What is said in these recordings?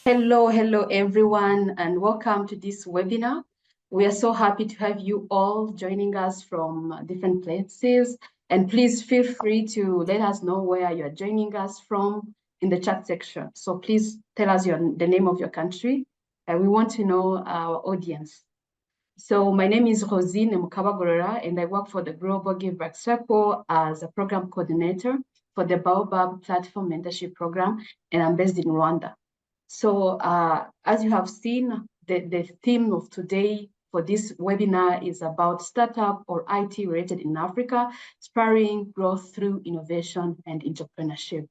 Hello everyone, and welcome to this webinar. We are so happy to have you all joining us from different places. And please feel free to let us know where you're joining us from in the chat section. So please tell us the name of your country. We want to know our audience. So my name is Rosine Mukabagorora, and I work for the Global Give Back Circle as a program coordinator for the Baobab Platform Mentorship Program, and I'm based in Rwanda. So as you have seen, the theme of today for this webinar is about startup or IT related in Africa, spurring growth through innovation and entrepreneurship.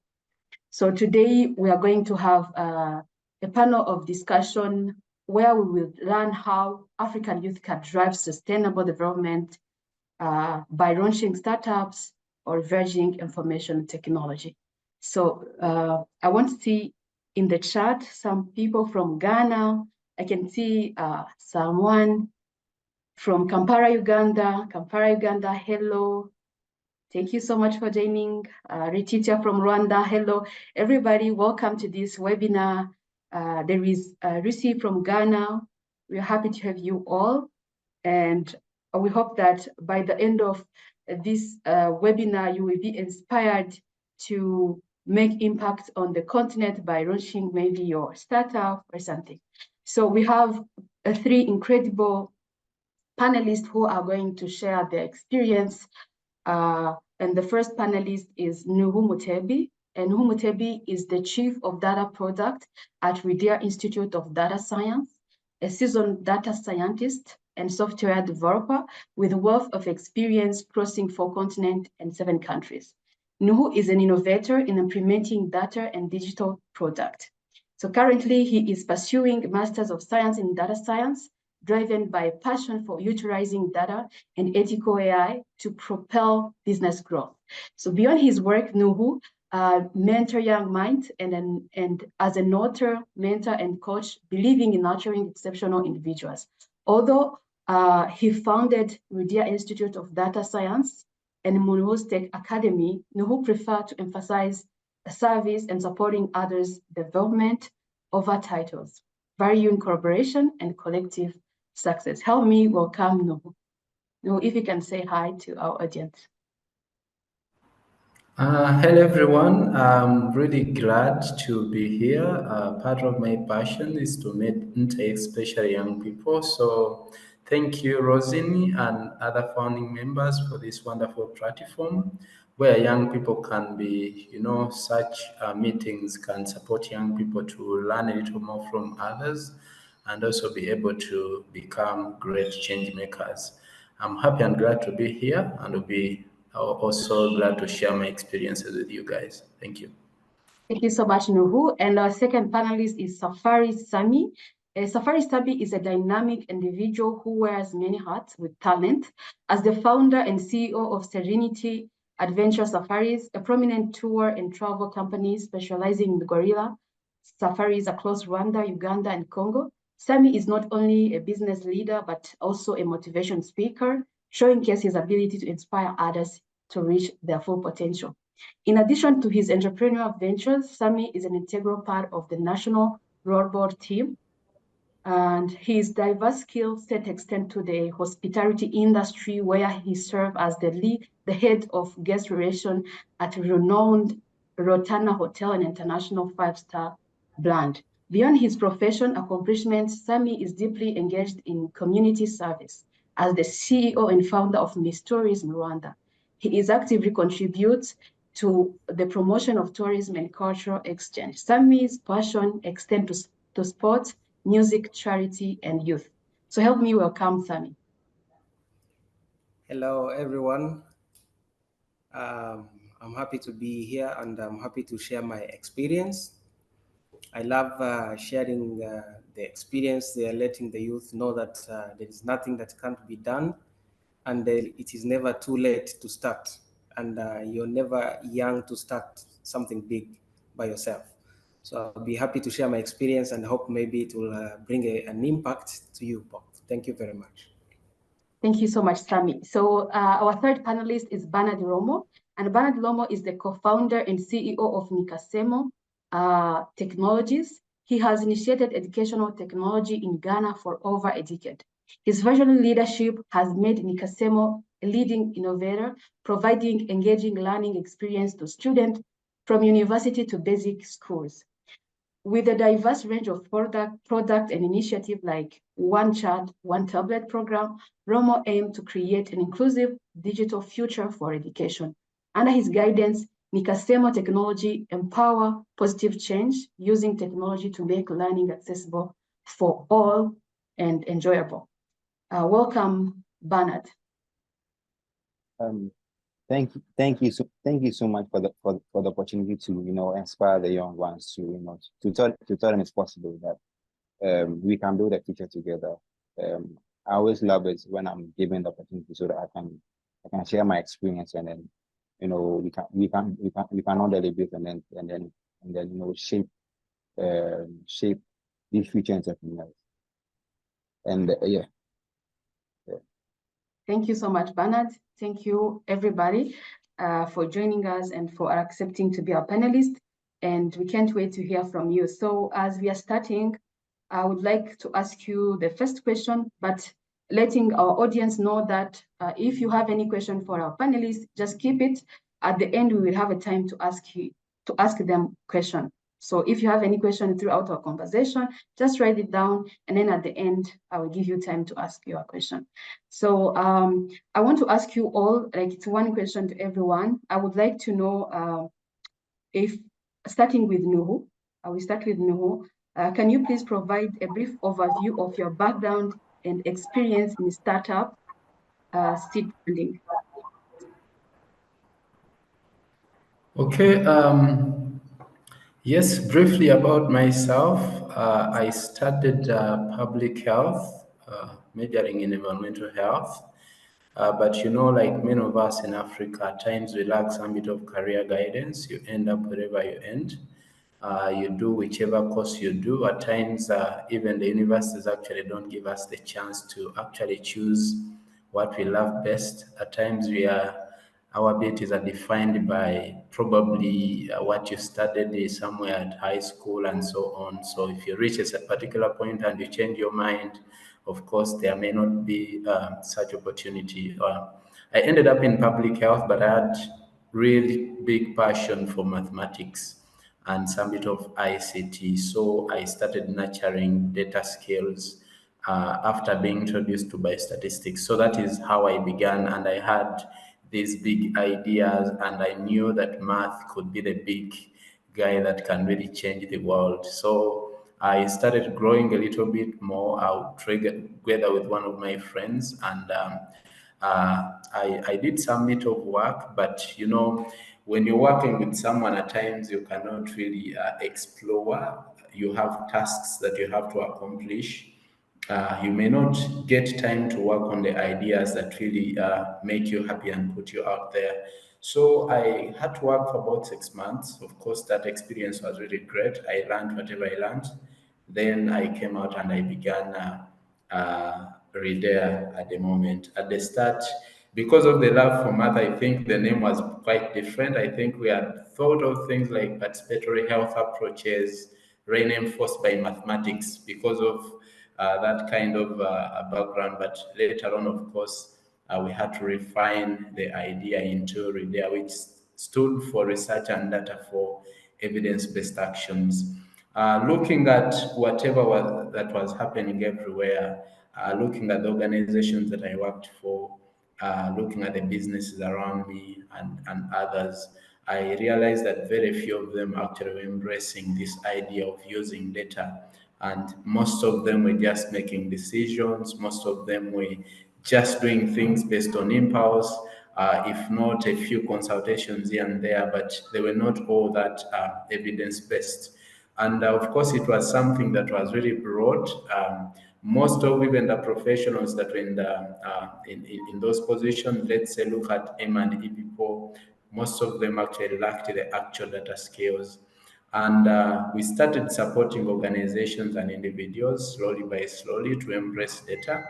So today we are going to have a panel of discussion where we will learn how African youth can drive sustainable development by launching startups or leveraging information technology. So I want to see in the chat some people from Ghana. I can see someone from Kampala, Uganda. Kampala, Uganda, hello. Thank you so much for joining. Rititia from Rwanda, hello. Everybody, welcome to this webinar. There is Lucy from Ghana. We're happy to have you all. And we hope that by the end of this webinar, you will be inspired to make impact on the continent by launching maybe your startup or something. So we have three incredible panelists who are going to share their experience. And the first panelist is Nuhu Mutebi. And Nuhu Mutebi is the Chief of Data Product at Ridia Institute of Data Science, a seasoned data scientist and software developer with a wealth of experience crossing 4 continents and 7 countries. Nuhu is an innovator in implementing data and digital product. So currently he is pursuing Masters of Science in Data Science, driven by a passion for utilizing data and ethical AI to propel business growth. So beyond his work, Nuhu mentor young minds and as an author, mentor, and coach, believing in nurturing exceptional individuals. Although he founded Ridia Institute of Data Science and Nuhu's Tech Academy, Nuhu preferred to emphasize service and supporting others' development over titles, valuing collaboration and collective success. Help me welcome Nuhu. Nuhu, if you can say hi to our audience. Hello everyone, I'm really glad to be here. Part of my passion is to mentor especially young people. So thank you, Rosini, and other founding members for this wonderful platform where young people can be, such meetings can support young people to learn a little more from others and also be able to become great change makers. I'm happy and glad to be here and will be also glad to share my experiences with you guys. Thank you. Thank you so much, Nuhu. And our second panelist is Safari Sami. Safari Sami is a dynamic individual who wears many hats with talent. As the founder and CEO of Serenity Adventure Safaris, a prominent tour and travel company specializing in gorilla safaris across Rwanda, Uganda, and Congo, Sami is not only a business leader, but also a motivation speaker, showing his ability to inspire others to reach their full potential. In addition to his entrepreneurial ventures, Sami is an integral part of the national rollerball team, and his diverse skill set extend to the hospitality industry, where he served as the head of guest relation at renowned Rotana Hotel and International 5-star brand. Beyond his professional accomplishments, Sami is deeply engaged in community service as the CEO and founder of Miss Tourism Rwanda. He actively contributes to the promotion of tourism and cultural exchange. Sami's passion extends to sports, music, charity, and youth. So help me welcome Sami. Hello, everyone. I'm happy to be here and I'm happy to share my experience. I love sharing the experience. They are letting the youth know that there is nothing that can't be done, and it is never too late to start, and you're never young to start something big by yourself. So I'll be happy to share my experience and hope maybe it will bring an impact to you both. Thank you very much. Thank you so much, Sami. So our third panelist is Bernard Romo, and Bernard Romo is the co-founder and CEO of Nikasemo Technologies. He has initiated educational technology in Ghana for over a decade. His visionary leadership has made Nikasemo a leading innovator, providing engaging learning experience to students from university to basic schools. With a diverse range of product and initiative like One Child, One Tablet program, Romo aimed to create an inclusive digital future for education. Under his guidance, Nikasemo technology empower positive change using technology to make learning accessible for all and enjoyable. Welcome, Bernard. Thank you so much for the opportunity to inspire the young ones to tell them it's possible that we can build a future together. I always love it when I'm given the opportunity so that I can share my experience, and then we can all deliberate and then shape these future entrepreneurs. And yeah. Thank you so much, Bernard. Thank you, everybody, for joining us and for accepting to be our panelist. And we can't wait to hear from you. So as we are starting, I would like to ask you the first question, but letting our audience know that if you have any question for our panelists, just keep it. At the end, we will have a time to ask them question. So if you have any question throughout our conversation, just write it down, and then at the end, I will give you time to ask your question. So I want to ask you all, like it's one question to everyone. I would like to know if, starting with Nuhu, I will start with Nuhu. Can you please provide a brief overview of your background and experience in startup seed funding? Okay. Yes, briefly about myself. I studied public health, majoring in environmental health. But like many of us in Africa, at times we lack some bit of career guidance. You end up wherever you end. You do whichever course you do. At times, even the universities actually don't give us the chance to actually choose what we love best. At times, our abilities are defined by probably what you studied somewhere at high school and so on. So if you reach a particular point and you change your mind, of course, there may not be such opportunity. I ended up in public health, but I had really big passion for mathematics and some bit of ICT. So I started nurturing data skills after being introduced to biostatistics. So that is how I began, and I had these big ideas, and I knew that math could be the big guy that can really change the world. So I started growing a little bit more. I would together with one of my friends, and I did some bit of work, but when you're working with someone, at times you cannot really explore. You have tasks that you have to accomplish. You may not get time to work on the ideas that really make you happy and put you out there. So I had to work for about 6 months. Of course, that experience was really great. I learned whatever I learned. Then I came out and I began Redare at the moment. At the start, because of the love for math, I think the name was quite different. I think we had thought of things like participatory health approaches, reinforced by mathematics because of that kind of background. But later on, of course, we had to refine the idea into Redare, which stood for Research and Data for Evidence-Based Actions. Looking at whatever that was happening everywhere, looking at the organizations that I worked for, looking at the businesses around me and others, I realized that very few of them actually were embracing this idea of using data. And most of them were just making decisions. Most of them were just doing things based on impulse, if not a few consultations here and there, but they were not all that evidence-based. And of course, it was something that was really broad. Most of even the professionals that were in those positions, let's say look at M&E people, most of them actually lacked the actual data skills. And we started supporting organizations and individuals slowly by slowly to embrace data.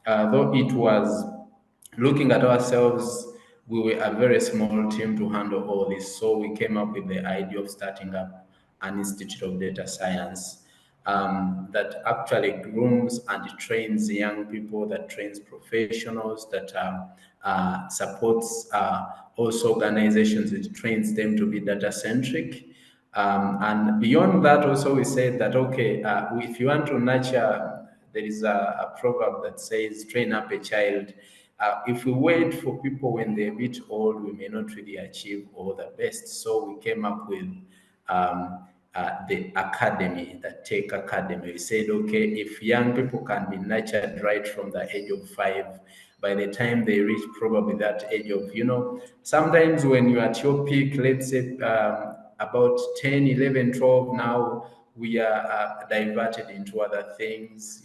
Though it was looking at ourselves, we were a very small team to handle all this. So we came up with the idea of starting up an Institute of Data Science. that actually grooms and trains young people, that trains professionals, that supports also organizations. It trains them to be data centric. And beyond that, also we said that, okay, if you want to nurture, there is a proverb that says, train up a child. If we wait for people when they're a bit old, we may not really achieve all the best. So we came up with the academy, the Tech Academy. We said, okay, if young people can be nurtured right from the age of 5, by the time they reach probably that age of, sometimes when you're at your peak, let's say about 10, 11, 12, now we are diverted into other things,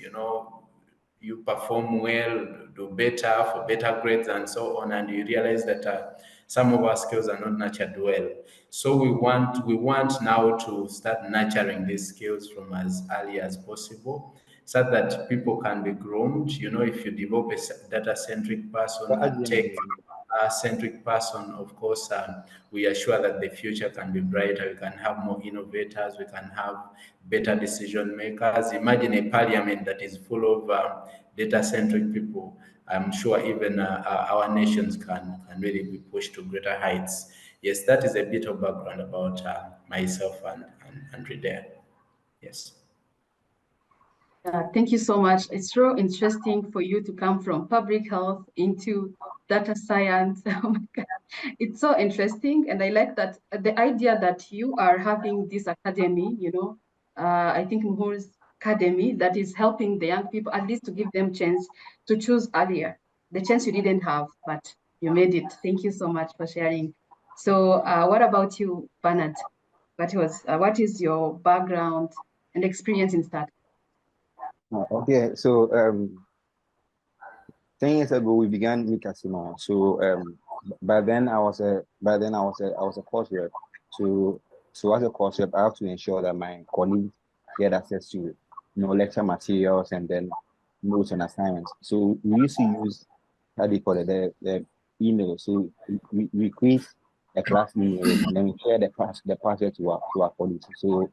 you perform well, do better for better grades and so on, and you realize that some of our skills are not nurtured well. So we want now to start nurturing these skills from as early as possible, so that people can be groomed. If you develop a data-centric person, But a again, tech-centric person, of course, we are sure that the future can be brighter. We can have more innovators. We can have better decision makers. Imagine a parliament that is full of data-centric people. I'm sure even our nations can really be pushed to greater heights. Yes, that is a bit of background about myself and Redare. Yes. Thank you so much. It's so interesting for you to come from public health into data science. Oh my God. It's so interesting. And I like that the idea that you are having this academy, I think Muhur's academy that is helping the young people, at least to give them chance to choose earlier, the chance you didn't have, but you made it. Thank you so much for sharing. So what about you, Bernard? What is your background and experience in startup? okay, so 10 years ago we began Mikasimo. So I was a course rep. So as a course rep, I have to ensure that my colleagues get access to lecture materials and then notes and assignments. So we used to use, how do you call it, the email. So we create a class email and then we share the password to our colleagues. So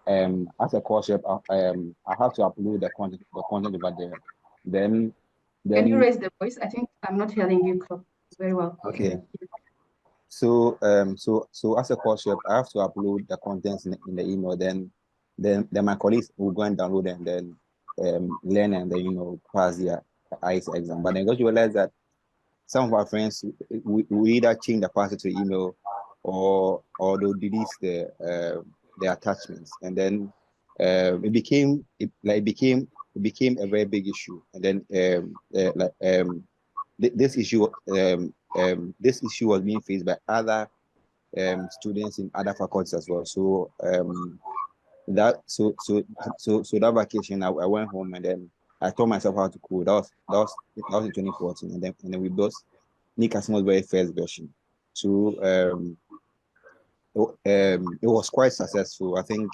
as a course rep, I have to upload the content over there. Then Can you then raise the voice? I think I'm not hearing you very well. okay. So so as a course rep, I have to upload the contents in the email. Then my colleagues will go and download and then learn and then pass their ICE exam. But then got to realize that some of our friends we either change the password to email or they'll delete the attachments, and then it became a very big issue. And then this issue was being faced by other students in other faculties as well. So that vacation I went home and then I taught myself how to code. That was in 2014, and then we built Nick Asimo's very first version. So it was quite successful. I think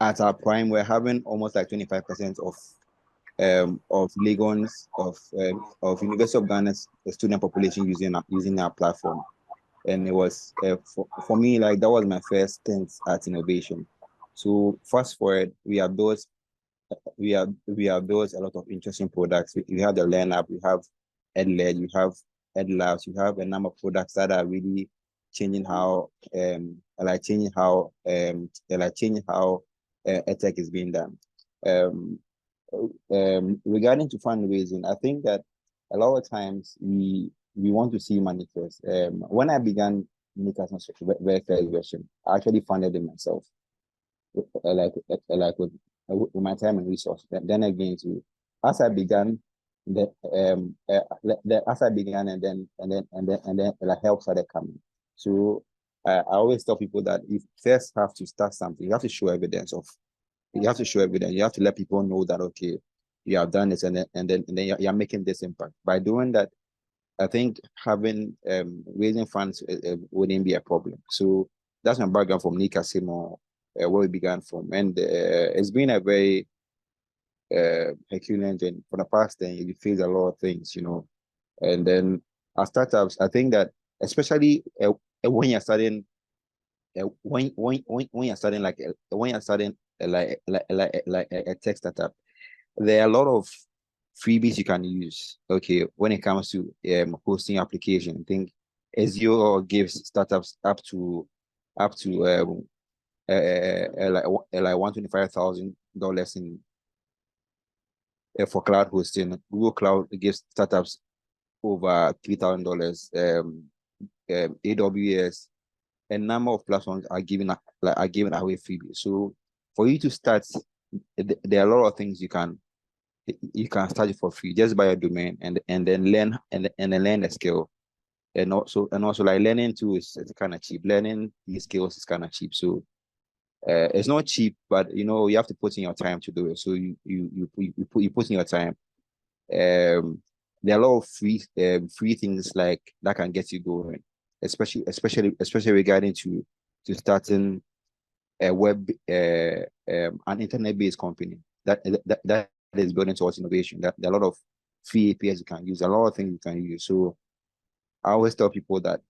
at our prime we're having almost like 25% of Lagos of University of Ghana's student population using our platform. And it was for me, like, that was my first stint at innovation. So fast forward, we have built a lot of interesting products. We have the Learn app, we have EdLed, you have EdLabs, you have a number of products that are really changing how edtech is being done. Regarding to fundraising, I think that a lot of times we want to see money first. When I began Nickas's very first version, I actually funded it myself, with my time and resources. Then again, as I began, and then like help started coming. So I always tell people that you first have to start something. You have to show evidence. You have to let people know that, okay, you have done this, and then you're making this impact. By doing that, I think having raising funds wouldn't be a problem. So that's my background from Nikasimo, where we began from, and it's been a very Herculean journey. For the past 10 years, we faced a lot of things, and then our startups. I think that especially when you're starting. When you're starting like a tech startup, there are a lot of freebies you can use. Okay, when it comes to hosting application, I think Azure gives startups up to like $125,000 in for cloud hosting. Google Cloud gives startups over $3,000. AWS, a number of platforms are giving away freebies. So for you to start, there are a lot of things you can start it for free. Just buy a domain and then learn and then learn the skill. And also like learning too is kind of cheap. Learning these skills is kind of cheap. So it's not cheap, but you have to put in your time to do it. So you put in your time. There are a lot of free things like that can get you going, especially regarding to starting a web an internet-based company that is building towards innovation. That there are a lot of free APIs you can use, a lot of things you can use. So I always tell people that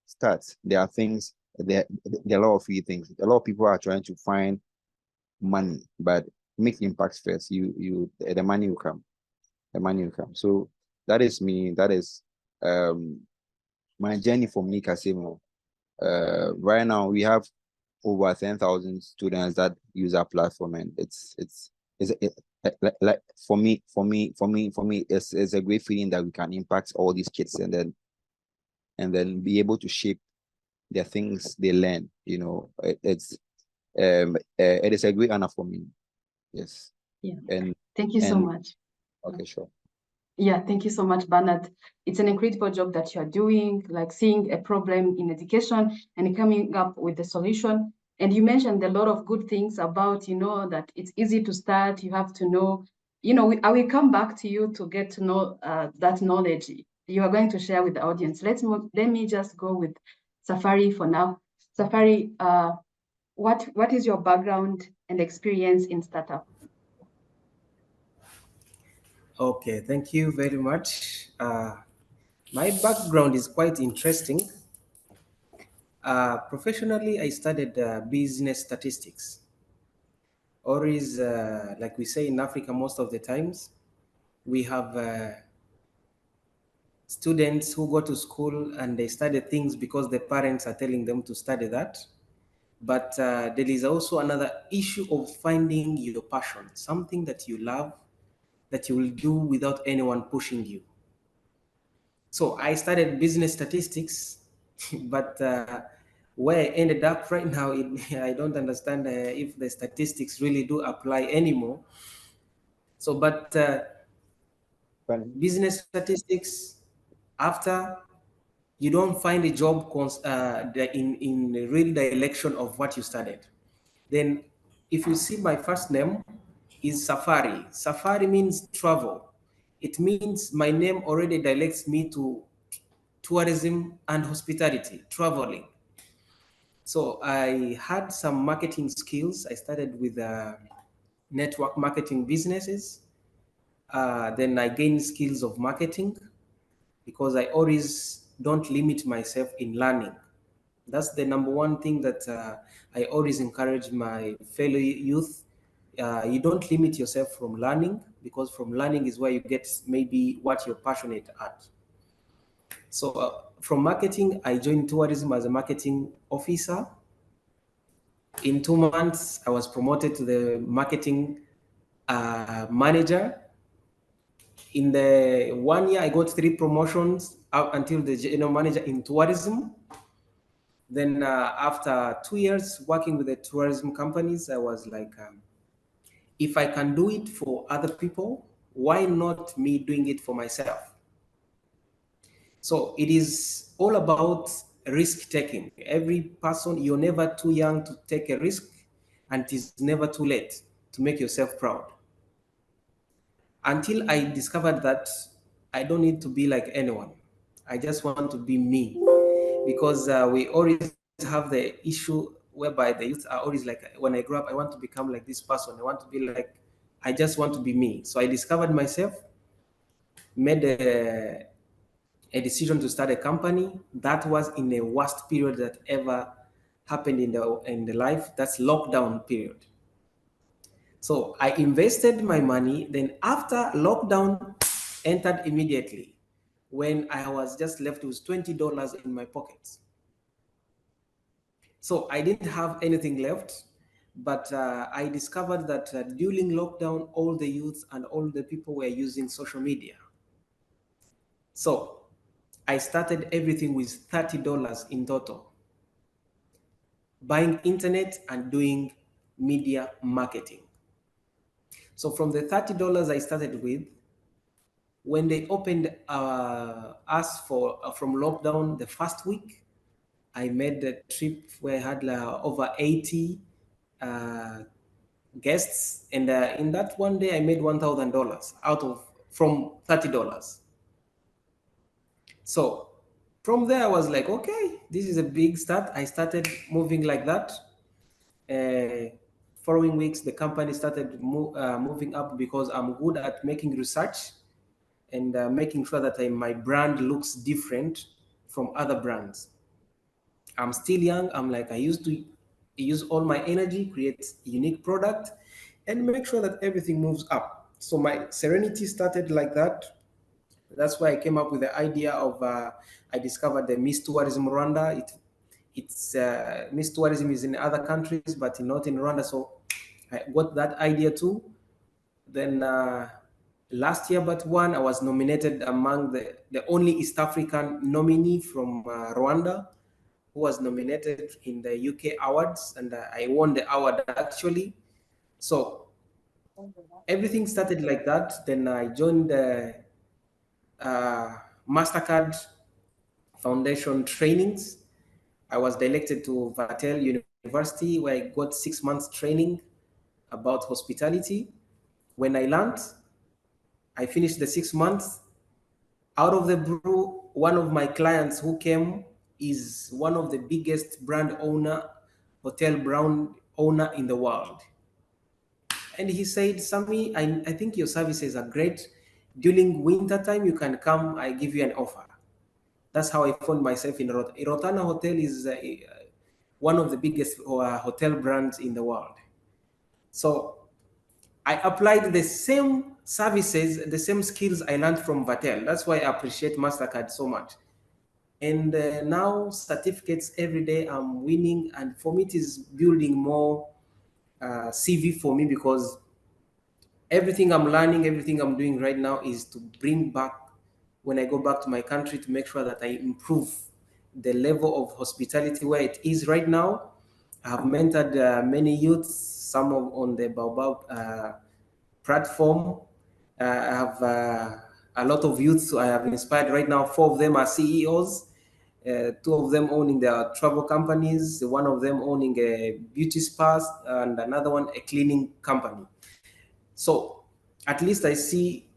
start. There are things there are a lot of free things. A lot of people are trying to find money, but make impact first. The money will come. The money will come. So that is me. That is my journey from Nika Simo. Right now we have over 10,000 students that use our platform, and like for me, it's a great feeling that we can impact all these kids and then be able to shape the things they learn. It is a great honor for me. Yes. Yeah. And Thank you so and much. okay, sure. Yeah, thank you so much, Bernard. It's an incredible job that you're doing, like seeing a problem in education and coming up with a solution. And you mentioned a lot of good things about, that it's easy to start. You have to know, I will come back to you to get to know that knowledge you are going to share with the audience. Let me just go with Safari for now. Safari, what is your background and experience in startup? Okay, thank you very much. My background is quite interesting. Professionally, I studied business statistics. Or is like we say in Africa most of the times, we have students who go to school and they study things because the parents are telling them to study that. But there is also another issue of finding your passion, something that you love, that you will do without anyone pushing you. So I studied business statistics, but where I ended up right now, I don't understand if the statistics really do apply anymore. So, but business statistics, after you don't find a job in the real direction of what you studied, then if you see my first name is Safari. Safari means travel. It means my name already directs me to tourism and hospitality, traveling. So I had some marketing skills. I started with network marketing businesses. Then I gained skills of marketing because I always don't limit myself in learning. That's the number one thing that I always encourage my fellow youth. You don't limit yourself from learning, because from learning is where you get maybe what you're passionate at. So from marketing, I joined tourism as a marketing officer. In 2 months, I was promoted to the marketing manager. In the 1 year, I got 3 promotions up until the general manager in tourism. Then after 2 years working with the tourism companies, I was like, if I can do it for other people, why not me doing it for myself? So it is all about risk taking. Every person, you're never too young to take a risk, and it is never too late to make yourself proud. Until I discovered that I don't need to be like anyone. I just want to be me, because we always have the issue whereby the youth are always like, when I grow up, I want to become like this person. I want to be like, I just want to be me. So I discovered myself, made a decision to start a company. That was in the worst period that ever happened in the life. That's lockdown period. So I invested my money. Then after lockdown entered immediately, when I was just left with $20 in my pockets. So I didn't have anything left, but I discovered that during lockdown, all the youth and all the people were using social media. So I started everything with $30 in total, buying internet and doing media marketing. So from the $30 I started with, when they opened us for from lockdown the first week, I made a trip where I had over 80 uh, guests, and in that one day I made $1,000 out of from $30. So from there I was like, okay, this is a big start. I started moving like that. Following weeks, the company started moving up because I'm good at making research and making sure that my brand looks different from other brands. I'm still young. I'm like, I used to use all my energy, create unique product, and make sure that everything moves up. So my Serenity started like that. That's why I came up with the idea of, I discovered the Miss Tourism Rwanda. It's Miss Tourism is in other countries, but not in Rwanda. So I got that idea too. Then last year, but one, I was nominated among the only East African nominee from Rwanda who was nominated in the UK Awards, and I won the award actually. So everything started like that. Then I joined the MasterCard Foundation trainings. I was directed to Vatel University where I got 6 months training about hospitality. When I learned, I finished the 6 months. Out of the blue, one of my clients who came is one of the biggest hotel brand owner in the world. And he said, Sami, I think your services are great. During winter time, you can come, I give you an offer. That's how I found myself in Rotana Hotel is one of the biggest hotel brands in the world. So I applied the same services, the same skills I learned from Vatel. That's why I appreciate MasterCard so much. And now certificates every day I'm winning. And for me, it is building more CV for me because everything I'm learning, everything I'm doing right now is to bring back when I go back to my country to make sure that I improve the level of hospitality where it is right now. I have mentored many youths, some on the Baobab platform. I have a lot of youths I have inspired right now. 4 of them are CEOs. 2 of them owning their travel companies, one of them owning a beauty spa, and another one a cleaning company. So at least I see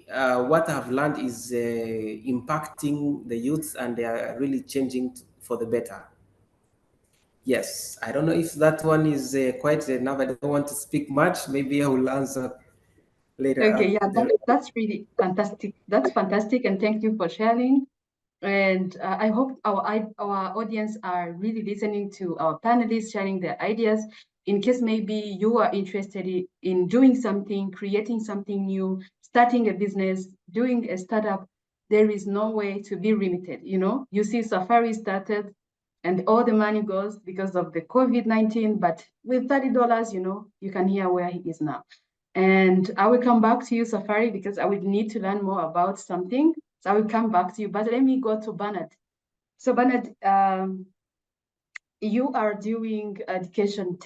what I've learned is impacting the youth and they are really changing for the better. Yes, I don't know if that one is quite enough. I don't want to speak much. Maybe I will answer later. Okay, yeah, that's really fantastic. That's fantastic, and thank you for sharing. And I hope our audience are really listening to our panelists sharing their ideas. In case maybe you are interested in doing something, creating something new, starting a business, doing a startup, there is no way to be limited. You know, you see Safari started and all the money goes because of the COVID-19, but with $30, you know, you can hear where he is now. And I will come back to you, Safari, because I will need to learn more about something. So I will come back to you, but let me go to Bernard. So Bernard, you are doing education,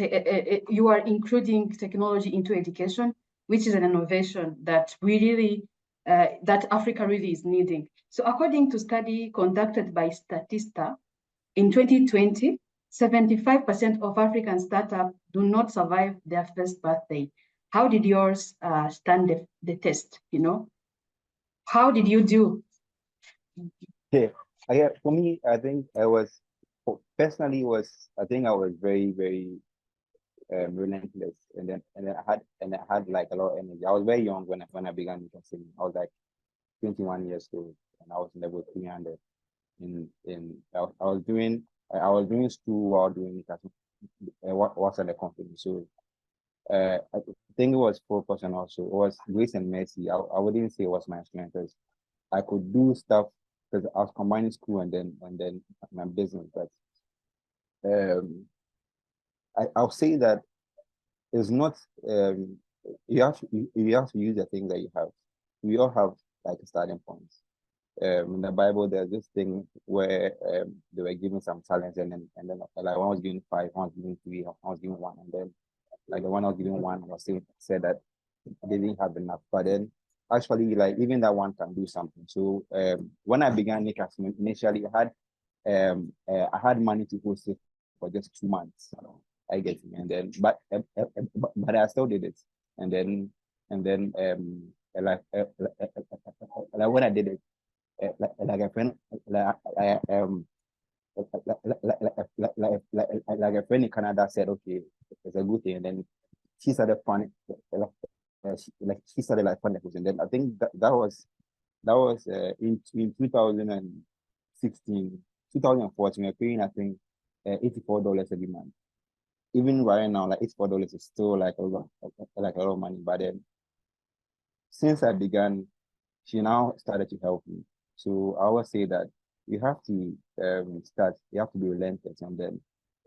you are including technology into education, which is an innovation that we really, that Africa really is needing. So according to study conducted by Statista, in 2020, 75% of African startups do not survive their first birthday. How did yours stand the test, you know? How did you do? Yeah, for me, I think personally I think I was very, very relentless, and I had like a lot of energy. I was very young when I began investing. I was like 21 years old, and I was in level 300. I was doing school while doing it. What's at the company. So I think it was focus and also it was grace and mercy. I wouldn't say it was my strength because I could do stuff because I was combining school and then my business. But I'll say that it's not you have to use the things that you have. We all have like a starting point. In the Bible, there's this thing where they were giving some talents, and then like one was given five, one was given three, one was given one, and then like the one I was given one was said that they didn't have enough. But then actually, like even that one can do something. So when I began Nikas, initially I had money to host it for just 2 months. I get it, and then but I still did it, and then like when I did it, like a friend, like a friend in Canada said, okay, it's a good thing, and then she started funding, she started like funding, and then I think that was in 2016, 2014, we're paying I think $84 every month. Even right now, like $84 is still like a lot of money. But then since I began, she now started to help me. So I always say that you have to you have to be relentless, and then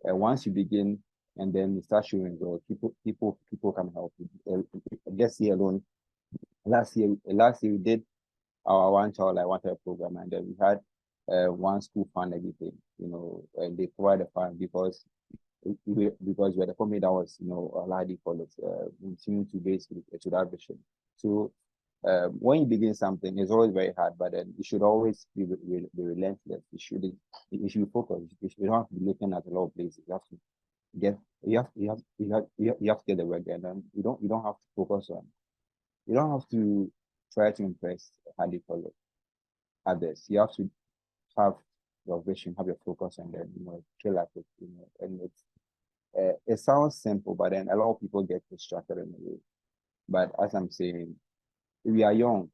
once you begin, and then you start showing growth, people can help you. This year alone, last year we did our one child like one child program, and then we had one school fund everything, and they provide the fund because we're the company that was, already followed, continue to basically to that vision. So when you begin something, it's always very hard, but then you should always be relentless. You should be focused. You don't have to be looking at a lot of places. You have to get the work done. And you don't have to focus on. You don't have to try to impress others. You have to have your vision, have your focus, and then kill at it. And it sounds simple, but then a lot of people get distracted in the way. But as I'm saying, we are young.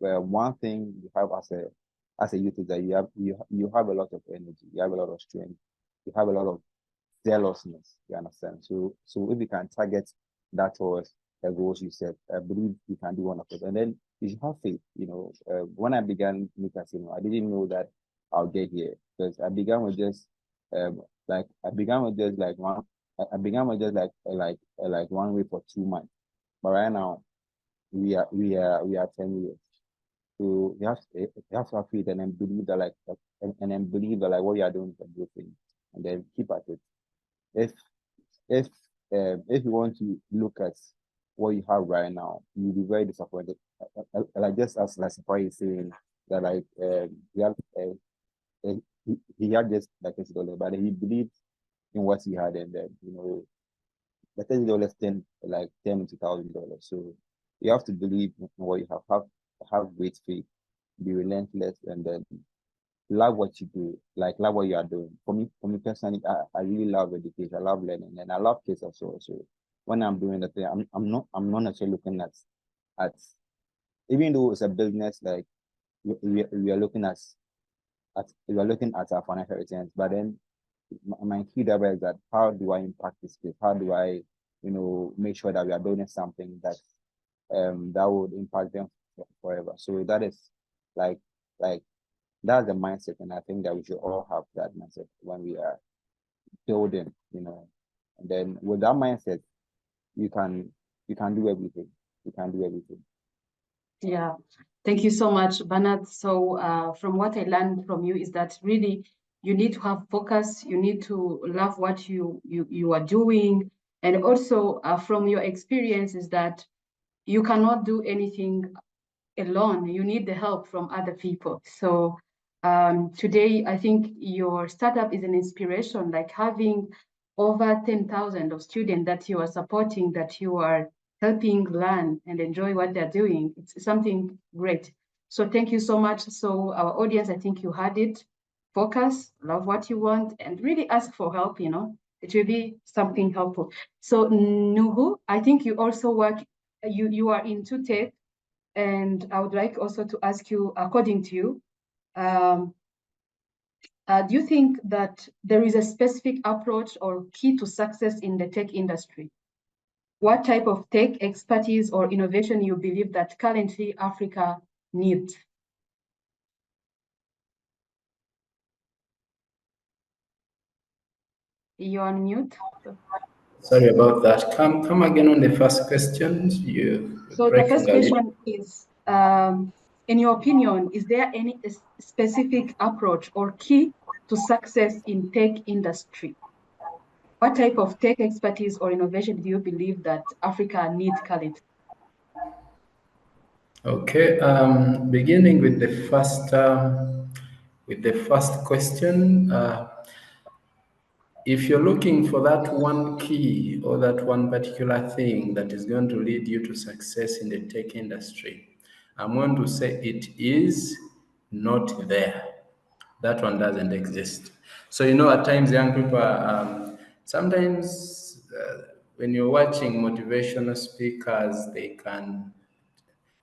Well, one thing you have as a youth is that you have a lot of energy, you have a lot of strength, you have a lot of zealousness. You understand? So if you can target that towards the goals you set, I believe you can do wonderful. And then you should have faith. When I began Nikas, I didn't know that I'll get here because I began with just like one. I began with just like 1 week for 2 months, but right now we are 10 years. So you have to have faith and then believe that and then believe that like what you are doing is a good thing, and then keep at it. If if you want to look at what you have right now, you'll be very disappointed. Like just as like Safari is saying that like he had just like $30, but he believed in what he had, and then the $30 ten into $1,000. So you have to believe in what you have great faith, be relentless, and then love what you do, like love what you are doing. For me personally, I really love education. I love learning, and I love kids also. So when I'm doing the thing, I'm not necessarily looking at even though it's a business, like we are looking at our financial returns, but then my key driver is that how do I impact this space? How do I, make sure that we are building something that would impact them forever. So that is like that's the mindset, and I think that we should all have that mindset when we are building, And then with that mindset, you can do everything. You can do everything. Yeah, thank you so much, Bernard. So from what I learned from you is that really you need to have focus. You need to love what you are doing, and also from your experience is that you cannot do anything alone. You need the help from other people. So today, I think your startup is an inspiration, like having over 10,000 of students that you are supporting, that you are helping learn and enjoy what they're doing. It's something great. So thank you so much. So our audience, I think you had it. Focus, love what you want, and really ask for help, It will be something helpful. So Nuhu, I think you also work, you are into tech, and I would like also to ask you, according to you, do you think that there is a specific approach or key to success in the tech industry? what type of tech expertise or innovation you believe that currently Africa needs? You're on mute. Sorry about that. Come again on the first question. You're So the breaking first a little. question is, in your opinion, is there any specific approach or key to success in tech industry? What type of tech expertise or innovation do you believe that Africa needs currently? Okay, beginning with the first question. If you're looking for that one key or that one particular thing that is going to lead you to success in the tech industry, I'm going to say it is not there. That one doesn't exist. So, at times young people sometimes when you're watching motivational speakers,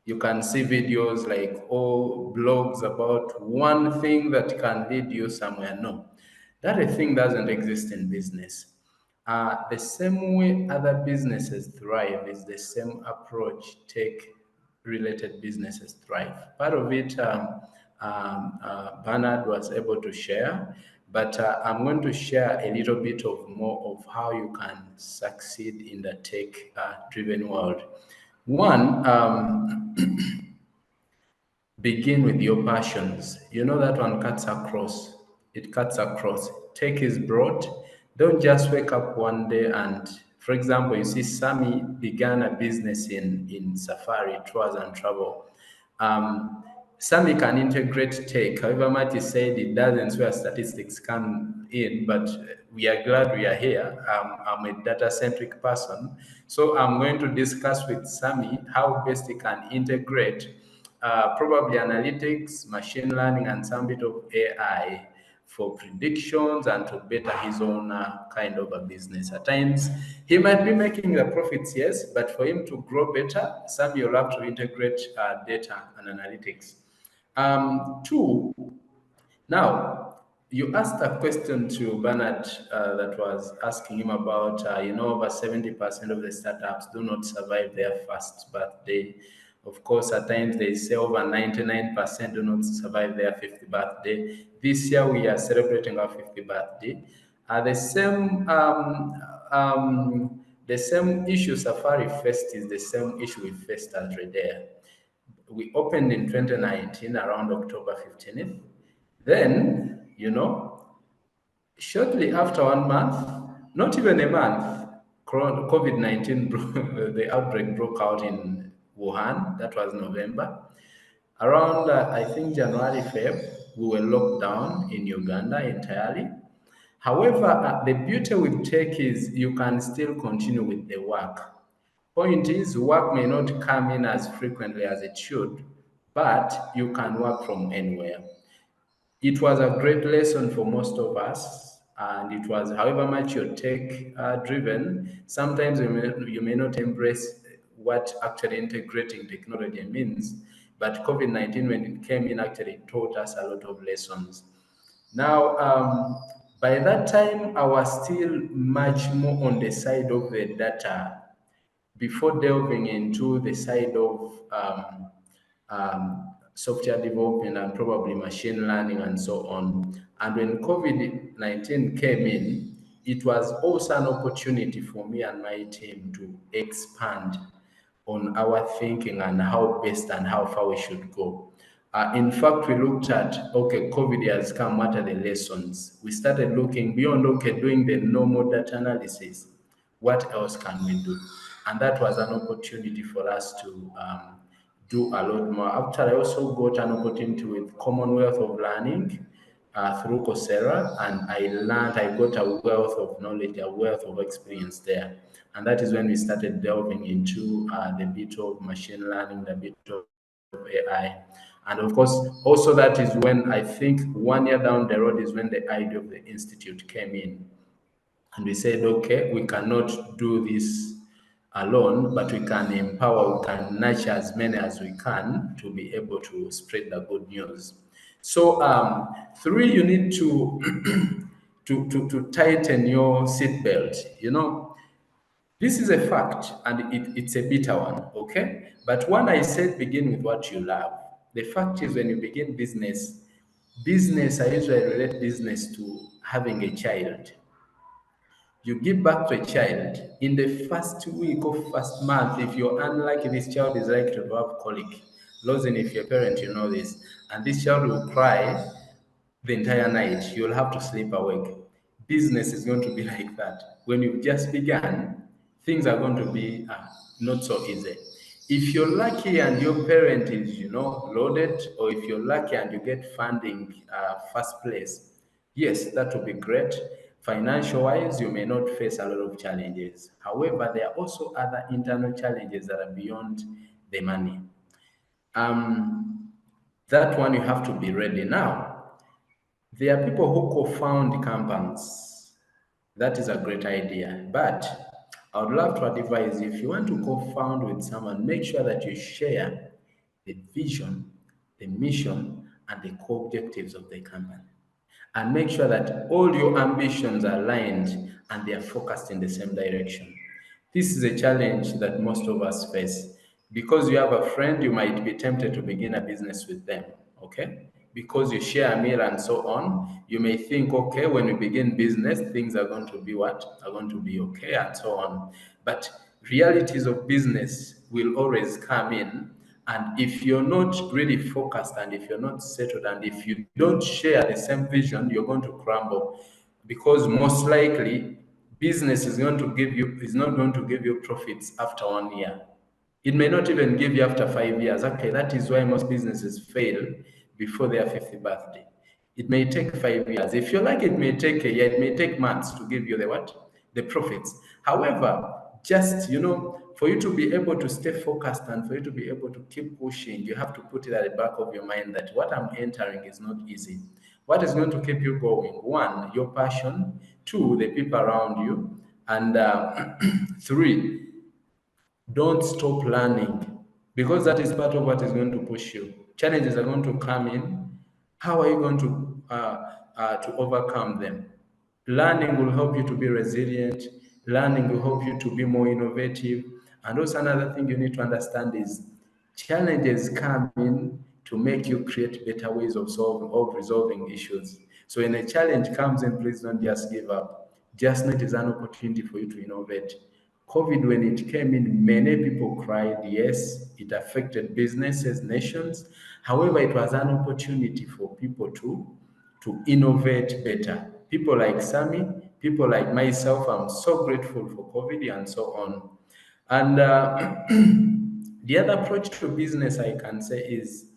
you can see videos like, blogs about one thing that can lead you somewhere. No, that a thing doesn't exist in business. The same way other businesses thrive is the same approach tech related businesses thrive. Part of it, Bernard was able to share, but I'm going to share a little bit of more of how you can succeed in the tech driven world. One, begin with your passions. That one cuts across. It cuts across. Tech is broad. Don't just wake up one day and, for example, you see Sammy began a business in safari, tours and travel. Sammy can integrate tech. However much he said it doesn't where statistics come in, but we are glad we are here. I'm a data-centric person. So I'm going to discuss with Sammy how best he can integrate probably analytics, machine learning, and some bit of AI for predictions and to better his own kind of a business. At times, he might be making the profits, yes, but for him to grow better, some you'll have to integrate data and analytics. Two, now, you asked a question to Bernard that was asking him about, over 70% of the startups do not survive their first birthday. Of course, at times they say over 99% do not survive their 50th birthday. This year we are celebrating our 50th birthday. The same issue Safari faced is the same issue we faced as Redare. We opened in 2019 around October 15th. Then, shortly after 1 month, not even a month, COVID-19, the outbreak broke out in Wuhan. That was November. Around, I think, January, Feb, we were locked down in Uganda entirely. However, the beauty with tech is you can still continue with the work. Point is, work may not come in as frequently as it should, but you can work from anywhere. It was a great lesson for most of us, and it was, however much you're tech driven, sometimes you may not embrace what actually integrating technology means. But COVID-19, when it came in, actually taught us a lot of lessons. Now, by that time, I was still much more on the side of the data before delving into the side of software development and probably machine learning and so on. And when COVID-19 came in, it was also an opportunity for me and my team to expand on our thinking and how best and how far we should go. In fact, we looked at, okay, COVID has come, what are the lessons? We started looking beyond, okay, doing the normal data analysis. What else can we do? And that was an opportunity for us to do a lot more. After I also got an opportunity with Commonwealth of Learning through Coursera, and I got a wealth of knowledge, a wealth of experience there. And that is when we started delving into the bit of machine learning, the bit of AI. And of course, also that is when I think 1 year down the road is when the idea of the institute came in. And we said, okay, we cannot do this alone, but we can empower, we can nurture as many as we can to be able to spread the good news. So, three, you need to to tighten your seatbelt. This is a fact, and it's a bitter one, okay? But when I said begin with what you love, the fact is when you begin business, I usually relate business to having a child. You give birth to a child in the first week or first month. If you're unlucky, this child is likely to have colic. Losing, if you're a parent, you know this. And this child will cry the entire night. You'll have to sleep awake. Business is going to be like that. When you've just begun, things are going to be not so easy. If you're lucky and your parent is, loaded, or if you're lucky and you get funding first place, yes, that would be great. Financial wise, you may not face a lot of challenges. However, there are also other internal challenges that are beyond the money. Um, that one you have to be ready now. There are people who co-found companies. That is a great idea. But I would love to advise you, if you want to co-found with someone, make sure that you share the vision, the mission, and the core objectives of the company. And make sure that all your ambitions are aligned and they are focused in the same direction. This is a challenge that most of us face. Because you have a friend, you might be tempted to begin a business with them, okay? Because you share a meal and so on, you may think, okay, when we begin business, things are going to be what? Are going to be okay and so on. But realities of business will always come in. And if you're not really focused and if you're not settled and if you don't share the same vision, you're going to crumble. Because most likely, business is not going to give you profits after 1 year. It may not even give you after 5 years. Okay, that is why most businesses fail before their 50th birthday. It may take 5 years. If you're like, it may take a year, it may take months to give you the what? The profits. However, just for you to be able to stay focused and for you to be able to keep pushing, you have to put it at the back of your mind that what I'm entering is not easy. What is going to keep you going? One, your passion. Two, the people around you. And three, don't stop learning because that is part of what is going to push you. Challenges are going to come in. How are you going to overcome them? Learning will help you to be resilient. Learning will help you to be more innovative. And also another thing you need to understand is challenges come in to make you create better ways of resolving issues. So when a challenge comes in, please don't just give up. Just know it is an opportunity for you to innovate. COVID, when it came in, many people cried. Yes, it affected businesses, nations. However, it was an opportunity for people to innovate better. People like Sammy, people like myself, I'm so grateful for COVID and so on. And the other approach to business I can say is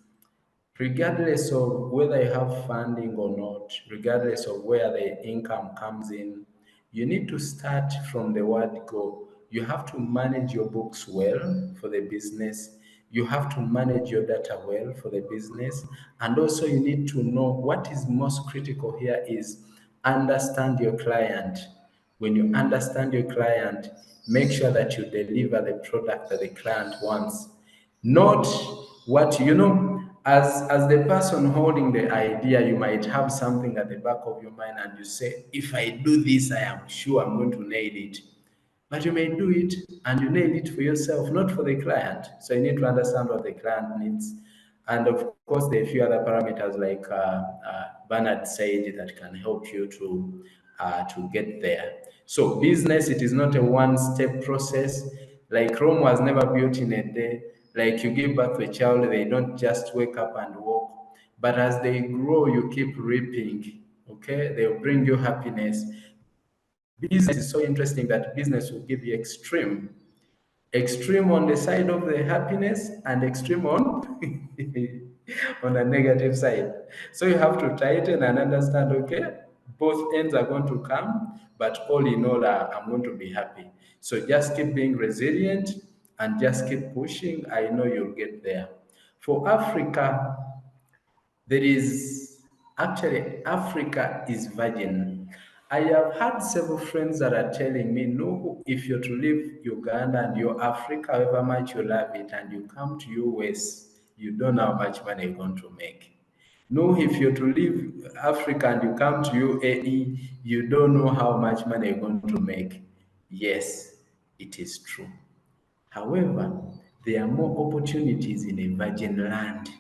regardless of whether you have funding or not, regardless of where the income comes in, you need to start from the word go. You have to manage your books well for the business. You have to manage your data well for the business. And also you need to know what is most critical here is understand your client. When you understand your client, make sure that you deliver the product that the client wants, not what as the person holding the idea. You might have something at the back of your mind and you say, if I do this, I am sure I'm going to nail it. But you may do it and you nail it for yourself, not for the client. So you need to understand what the client needs. And of course, there are a few other parameters like Bernard said that can help you to get there. So business, it is not a one-step process. Like Rome was never built in a day. Like you give birth to a child, they don't just wake up and walk. But as they grow, you keep reaping. Okay, they'll bring you happiness. Business is so interesting that business will give you extreme on the side of the happiness and extreme on on the negative side. So you have to tighten and understand, okay, both ends are going to come, but all in all, I'm going to be happy. So just keep being resilient and just keep pushing. I know you'll get there. For Africa, there is actually Africa is virgin. I have had several friends that are telling me, no, if you're to leave Uganda and you're Africa, however much you love it, and you come to US, you don't know how much money you're going to make. No, if you're to leave Africa and you come to UAE, you don't know how much money you're going to make. Yes, It is true. However, there are more opportunities in a virgin land.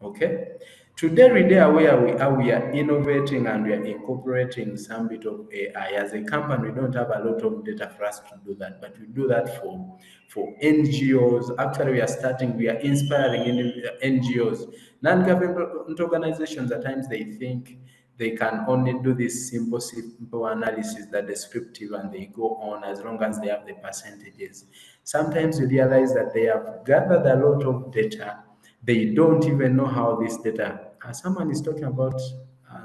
Okay? Today, we are where we are innovating and we are incorporating some bit of AI. As a company, we don't have a lot of data for us to do that, but we do that for NGOs. Actually, we are inspiring NGOs. Non-government organizations, at times they think they can only do this simple analysis, that descriptive, and they go on as long as they have the percentages. Sometimes you realize that they have gathered a lot of data. They don't even know how this data. Someone is talking about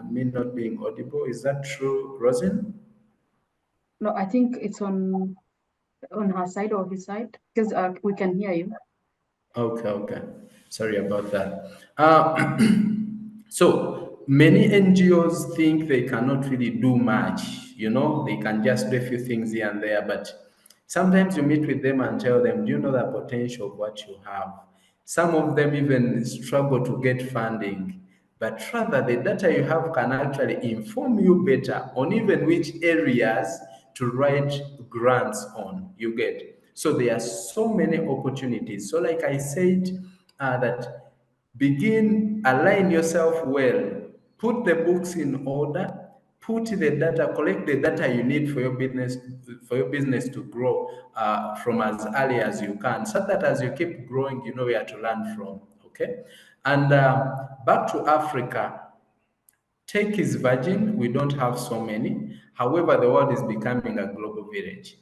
me not being audible. Is that true, Rosin? No, I think it's on her side or his side because we can hear you. Okay. Sorry about that. So many NGOs think they cannot really do much. They can just do a few things here and there, but sometimes you meet with them and tell them, do you know the potential of what you have? Some of them even struggle to get funding, but rather the data you have can actually inform you better on even which areas to write grants on. You get. So there are so many opportunities. So like I said, that begin, align yourself well, put the books in order, put the data, collect the data you need for your business to grow from as early as you can, so that as you keep growing, you know where to learn from. Okay, and back to Africa. Tech is virgin. We don't have so many. However, the world is becoming a global village.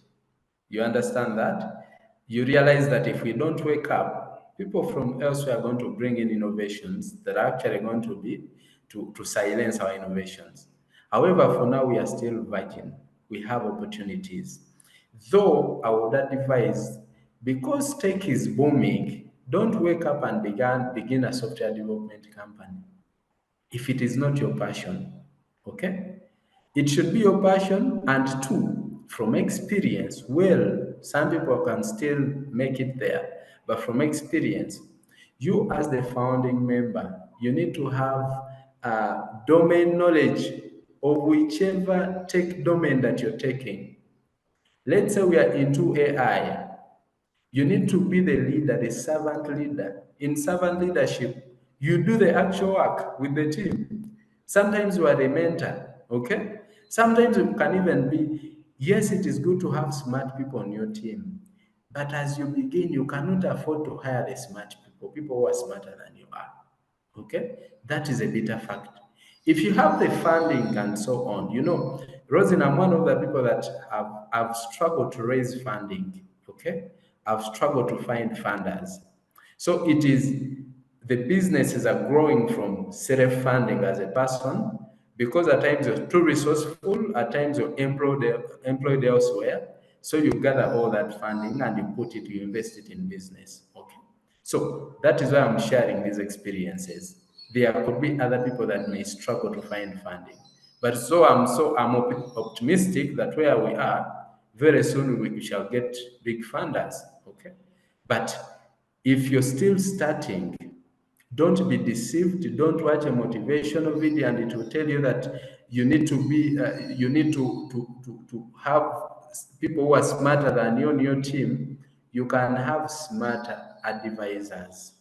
You understand that? You realize that if we don't wake up, people from elsewhere are going to bring in innovations that are actually going to be to silence our innovations. However, for now, we are still virgin. We have opportunities. Though I would advise, because tech is booming, don't wake up and begin a software development company if it is not your passion. Okay? It should be your passion, and two, from experience, well, some people can still make it there, but from experience, you as the founding member, you need to have domain knowledge of whichever tech domain that you're taking. Let's say we are into AI. You need to be the leader, the servant leader. In servant leadership, you do the actual work with the team. Sometimes you are the mentor, okay? Sometimes you can even be, yes, it is good to have smart people on your team, but as you begin, you cannot afford to hire the smart people who are smarter than you are. Okay, that is a bitter fact. If you have the funding and so on, Rosin, I'm one of the people that have struggled to raise funding. Okay, I've struggled to find funders. So it is the businesses are growing from self-funding as a person, because at times you're too resourceful, at times you're employed elsewhere. So you gather all that funding and you put it, you invest it in business. Okay. So that is why I'm sharing these experiences. There could be other people that may struggle to find funding. But I'm optimistic that where we are, very soon we shall get big funders. Okay. But if you're still starting, don't be deceived. Don't watch a motivational video and it will tell you that you need to be, you need to have people who are smarter than you on your team. You can have smarter advisors.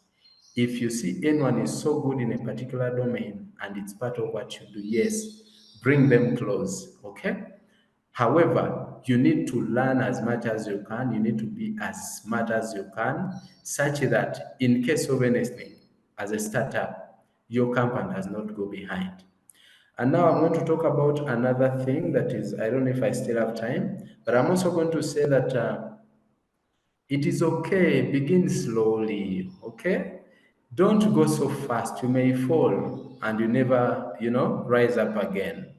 If you see anyone is so good in a particular domain and it's part of what you do, yes, bring them close. Okay. However, you need to learn as much as you can. You need to be as smart as you can, such that in case of anything, as a startup, your company does not go behind. And now I'm going to talk about another thing that is, I don't know if I still have time, but I'm also going to say that it is okay, begin slowly, okay? Don't go so fast. You may fall and you never, rise up again.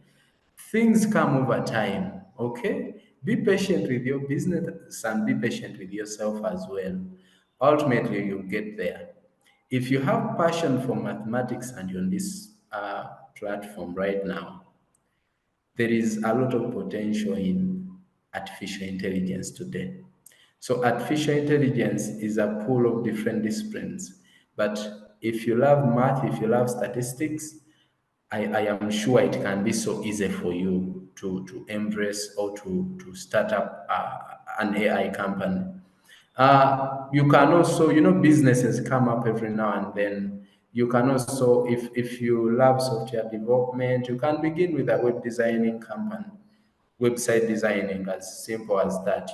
Things come over time, okay? Be patient with your business and be patient with yourself as well. Ultimately, you'll get there. If you have passion for mathematics and you're on this platform right now, there is a lot of potential in artificial intelligence today. So artificial intelligence is a pool of different disciplines. But if you love math, if you love statistics, I am sure it can be so easy for you to embrace or to start up an AI company. You can also, businesses come up every now and then. You can also, if you love software development, you can begin with a web designing company, website designing, as simple as that.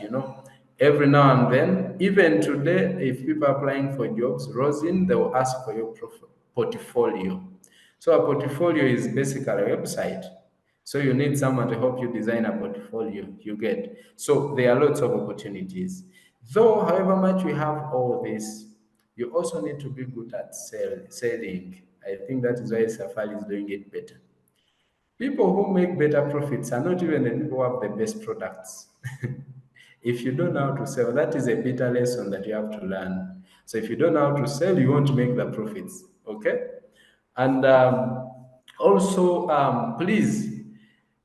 Every now and then, even today, if people are applying for jobs, Rosin, they will ask for your portfolio. So a portfolio is basically a website. So you need someone to help you design a portfolio, you get. So there are lots of opportunities. Though, however much we have all this, you also need to be good at selling. I think that is why Safari is doing it better. People who make better profits are not even the people who have the best products. If you don't know how to sell, that is a bitter lesson that you have to learn. So if you don't know how to sell, you won't make the profits. Okay? And also, please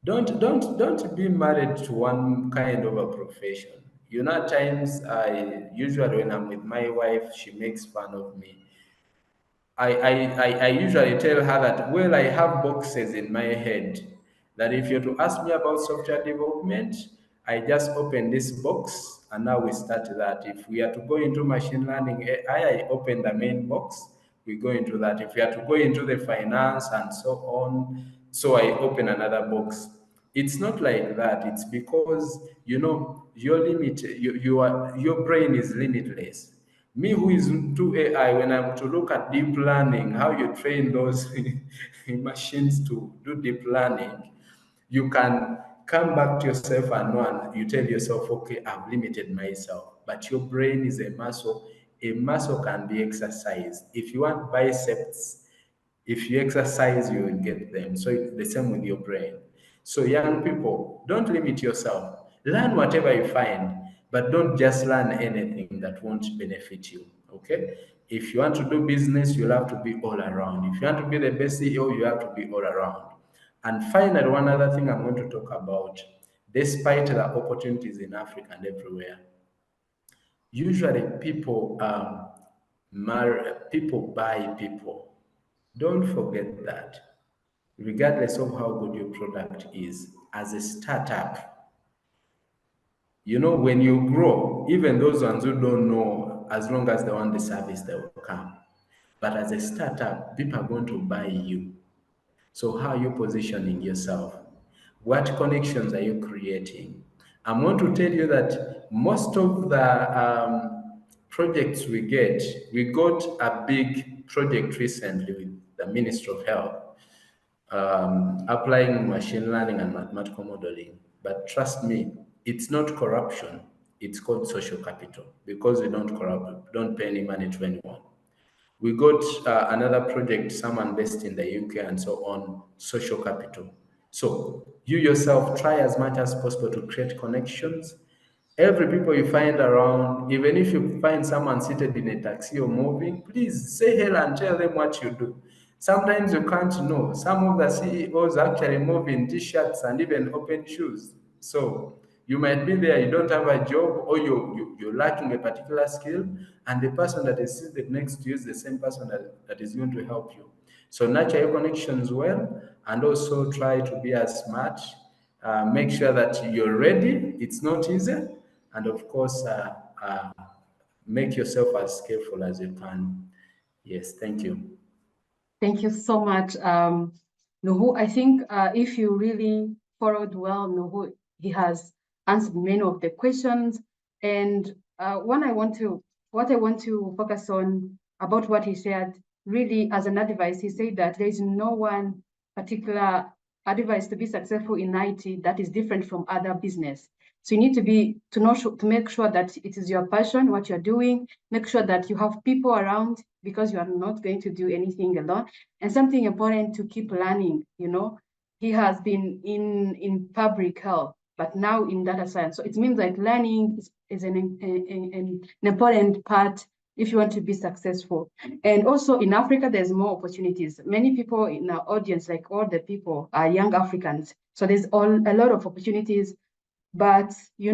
don't be married to one kind of a profession. At times, I usually when I'm with my wife, she makes fun of me. I usually tell her that, well, I have boxes in my head that if you're to ask me about software development, I just open this box and now we start that. If we are to go into machine learning AI, I open the main box, we go into that. If we are to go into the finance and so on, so I open another box. It's not like that. It's because your brain is limitless. Me, who is into AI, when I'm to look at deep learning, how you train those machines to do deep learning, you can come back to yourself and you tell yourself, okay, I've limited myself. But your brain is a muscle. A muscle can be exercised. If you want biceps, if you exercise, you will get them. So it's the same with your brain. So young people, don't limit yourself. Learn whatever you find, but don't just learn anything that won't benefit you. Okay? If you want to do business, you'll have to be all around. If you want to be the best CEO, you have to be all around. And finally, one other thing I'm going to talk about, despite the opportunities in Africa and everywhere, usually people people buy people. Don't forget that. Regardless of how good your product is, as a startup, when you grow, even those ones who don't know, as long as they want the service, they will come. But as a startup, people are going to buy you. So how are you positioning yourself? What connections are you creating? I'm going to tell you that most of the projects we got a big project recently with the Ministry of Health, applying machine learning and mathematical modeling. But trust me, it's not corruption. It's called social capital because we don't pay any money to anyone. We got another project, someone based in the UK and so on, social capital. So you yourself try as much as possible to create connections. Every people you find around, even if you find someone seated in a taxi or moving, please say hello and tell them what you do. Sometimes you can't know. Some of the CEOs actually move in t-shirts and even open shoes. So you might be there, you don't have a job, or you're lacking a particular skill, and the person that is seated next to you is the same person that is going to help you. So nurture your connections well, and also try to be as smart. Make sure that you're ready. It's not easy. And of course, make yourself as careful as you can. Yes, thank you. Thank you so much, Nuhu. I think if you really followed well, Nuhu, he has answered many of the questions. And what I want to focus on about what he shared, really as an advice, he said that there is no one particular advice to be successful in IT that is different from other business. So you need to make sure that it is your passion, what you're doing. Make sure that you have people around because you are not going to do anything alone. And something important to keep learning. He has been in public health, but now in data science. So it means that learning is an important part if you want to be successful. And also in Africa, there's more opportunities. Many people in our audience, like all the people, are young Africans. So there's a lot of opportunities, but you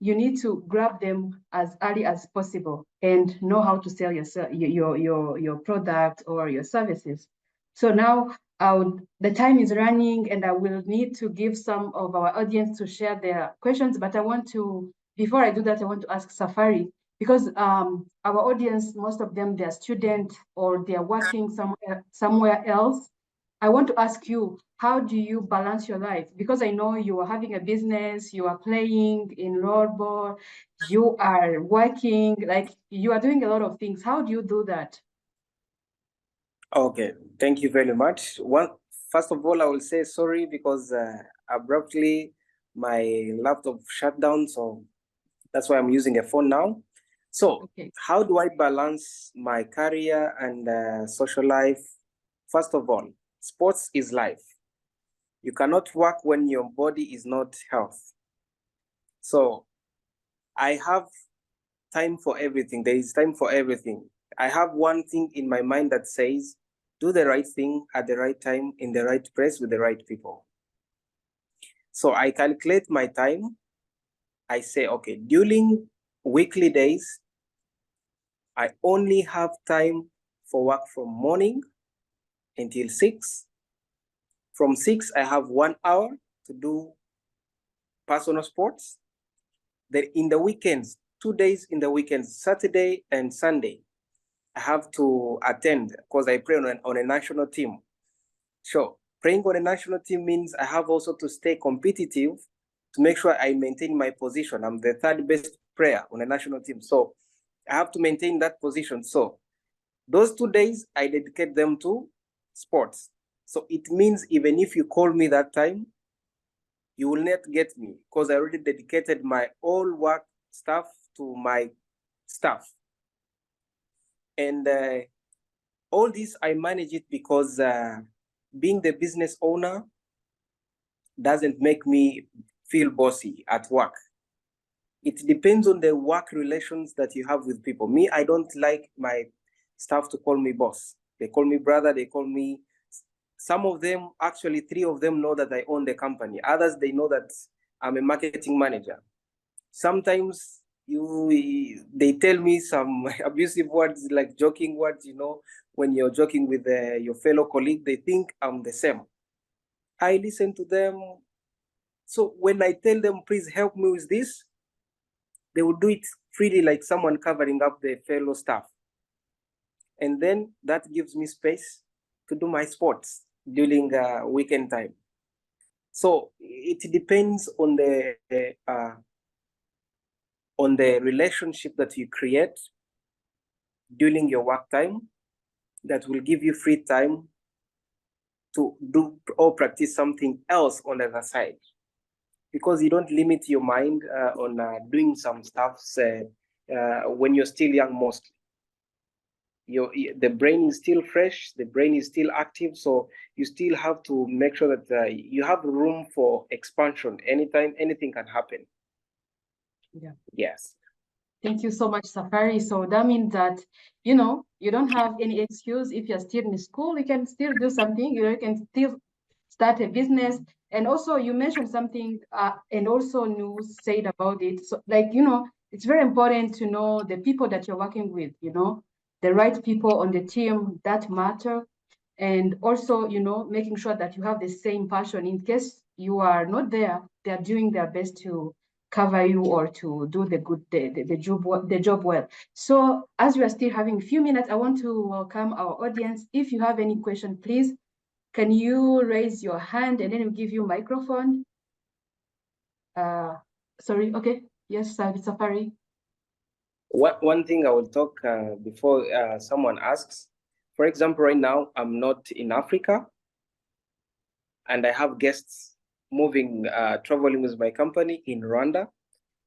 need to grab them as early as possible and know how to sell your product or your services. So now the time is running and I will need to give some of our audience to share their questions, but I want to before I do that, I want to ask Safari, because our audience, most of them, they're students or they're working somewhere else. I want to ask you, how do you balance your life? Because I know you are having a business, you are playing in rollerball, you are working, like you are doing a lot of things. How do you do that? Okay, thank you very much. First of all, I will say sorry because abruptly my laptop shut down, so that's why I'm using a phone now. So, Okay. how do I balance my career and social life? First of all, sports is life. You cannot work when your body is not health. So, I have time for everything. There is time for everything. I have one thing in my mind that says, do the right thing at the right time, in the right place with the right people. So I calculate my time. I say, okay, during weekly days, I only have time for work from morning until 6. From 6, I have 1 hour to do personal sports. Then in the weekends, 2 days in the weekends, Saturday and Sunday, I have to attend because I play on a national team. Sure, playing on a national team means I have also to stay competitive to make sure I maintain my position. I'm the third best player on a national team. So I have to maintain that position. So those 2 days, I dedicate them to sports. So it means even if you call me that time, you will not get me because I already dedicated my all work stuff to my staff. And all this, I manage it because being the business owner doesn't make me feel bossy at work. It depends on the work relations that you have with people. Me, I don't like my staff to call me boss. They call me brother, they call me, some of them, actually 3 of them know that I own the company. Others, they know that I'm a marketing manager. Sometimes they tell me some abusive words, like joking words, when you're joking with your fellow colleague, they think I'm the same. I listen to them. So when I tell them, please help me with this, they will do it freely, like someone covering up their fellow staff. And then that gives me space to do my sports during weekend time. So it depends on the relationship that you create during your work time that will give you free time to do or practice something else on the other side, because you don't limit your mind on doing some stuff when you're still young. Mostly the brain is still fresh, the brain is still active, so you still have to make sure that you have room for expansion. Anytime anything can happen. Yeah. Yes. Thank you so much, Safari. So that means that, you don't have any excuse. If you're still in school, you can still do something, you can still start a business. And also you mentioned something, and also news said about it. So like, it's very important to know the people that you're working with, the right people on the team that matter. And also, making sure that you have the same passion in case you are not there, they're doing their best to cover you or to do the job well. So as we are still having a few minutes, I want to welcome our audience. If you have any question, please, can you raise your hand and then we'll give you microphone? Sorry, okay. Yes, Safari. One thing I will talk before someone asks. For example, right now, I'm not in Africa and I have guests moving, traveling with my company in Rwanda.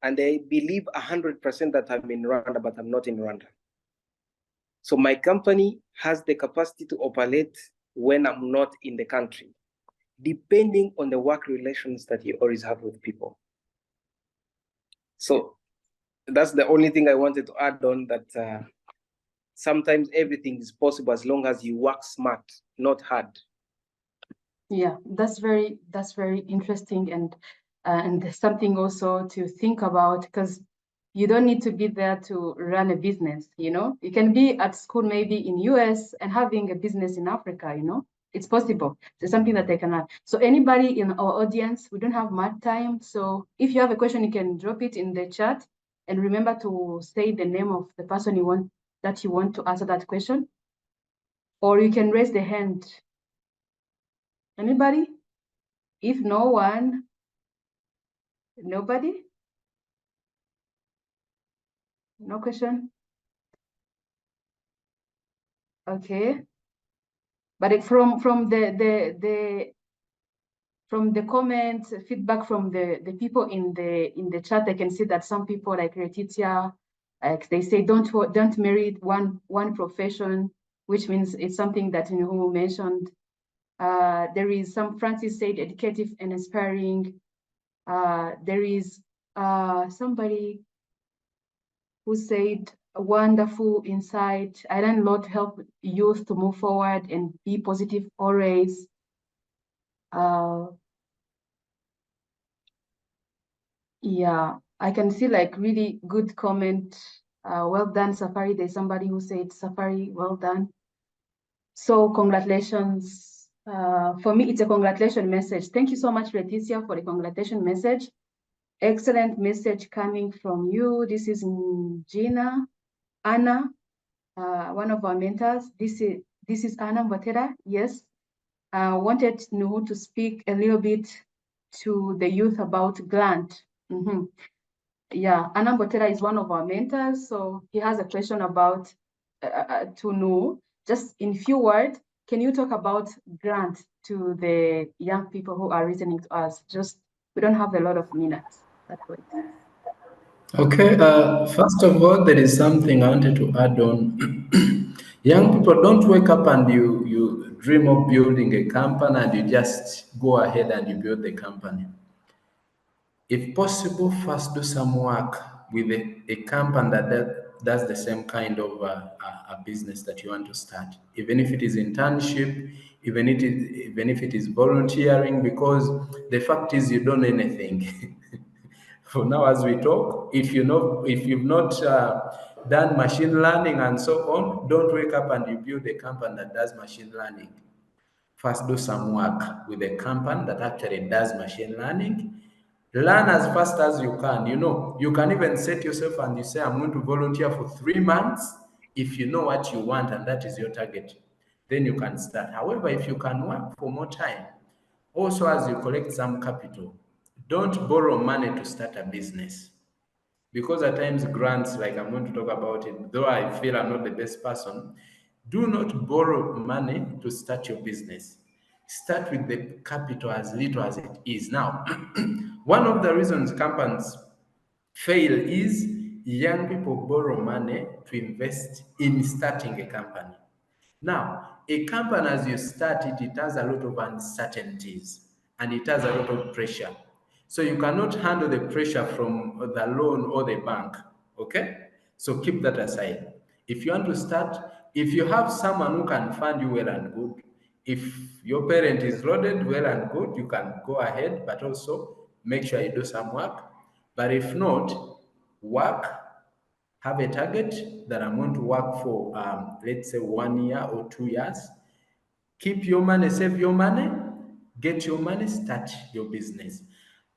And they believe 100% that I'm in Rwanda, but I'm not in Rwanda. So my company has the capacity to operate when I'm not in the country, depending on the work relations that you always have with people. So that's the only thing I wanted to add on, that sometimes everything is possible as long as you work smart, not hard. Yeah, that's very interesting, and something also to think about, because you don't need to be there to run a business. You can be at school maybe in US and having a business in Africa. it's possible. It's something that I can add. So anybody in our audience, we don't have much time. So if you have a question, you can drop it in the chat, and remember to say the name of the person you want to answer that question, or you can raise the hand. Anybody? If no one, nobody? No question? Okay. But from the comments, feedback from the people in the chat, I can see that some people like Letitia, like they say don't marry one profession, which means it's something that who mentioned. There is some Francis said educative and inspiring. There is somebody who said a wonderful insight. I learned a lot to help youth to move forward and be positive always. Yeah, I can see like really good comment. Well done, Safari. There's somebody who said, Safari, well done. So congratulations. For me, it's a congratulation message. Thank you so much, Leticia, for the congratulation message. Excellent message coming from you. This is Gina, Anna, one of our mentors. This is Anna Mbotera. Yes, wanted Nuhu to speak a little bit to the youth about grant. Yeah, Anna Mbotera is one of our mentors, so he has a question about to Nuhu. Just in few words, can you talk about grant to the young people who are listening to us? Just we don't have a lot of minutes. That way. Okay, first of all, there is something I wanted to add on. Young people, don't wake up and you dream of building a company and you just go ahead and you build the company. If possible, first do some work with a company that does the same kind of a business that you want to start, even if it is internship, even if it is volunteering, because the fact is you don't know anything. For now, as we talk, if you've not done machine learning and so on, don't wake up and you build a company that does machine learning. First, do some work with a company that actually does machine learning. Learn as fast as you can. You can even set yourself and you say, I'm going to volunteer for 3 months. If you know what you want and that is your target, then you can start. However, if you can work for more time, also as you collect some capital, don't borrow money to start a business. Because at times grants, like I'm going to talk about it, though I feel I'm not the best person, do not borrow money to start your business. Start with the capital as little as it is. Now, one of the reasons companies fail is young people borrow money to invest in starting a company. Now, a company as you start it, it has a lot of uncertainties and it has a lot of pressure. So you cannot handle the pressure from the loan or the bank, okay? So keep that aside. If you want to start, if you have someone who can fund you well and good, if your parent is loaded, well and good, you can go ahead, but also make sure you do some work. But if not, work, have a target that I'm going to work for, let's say 1 year or 2 years. Keep your money, save your money, get your money, start your business.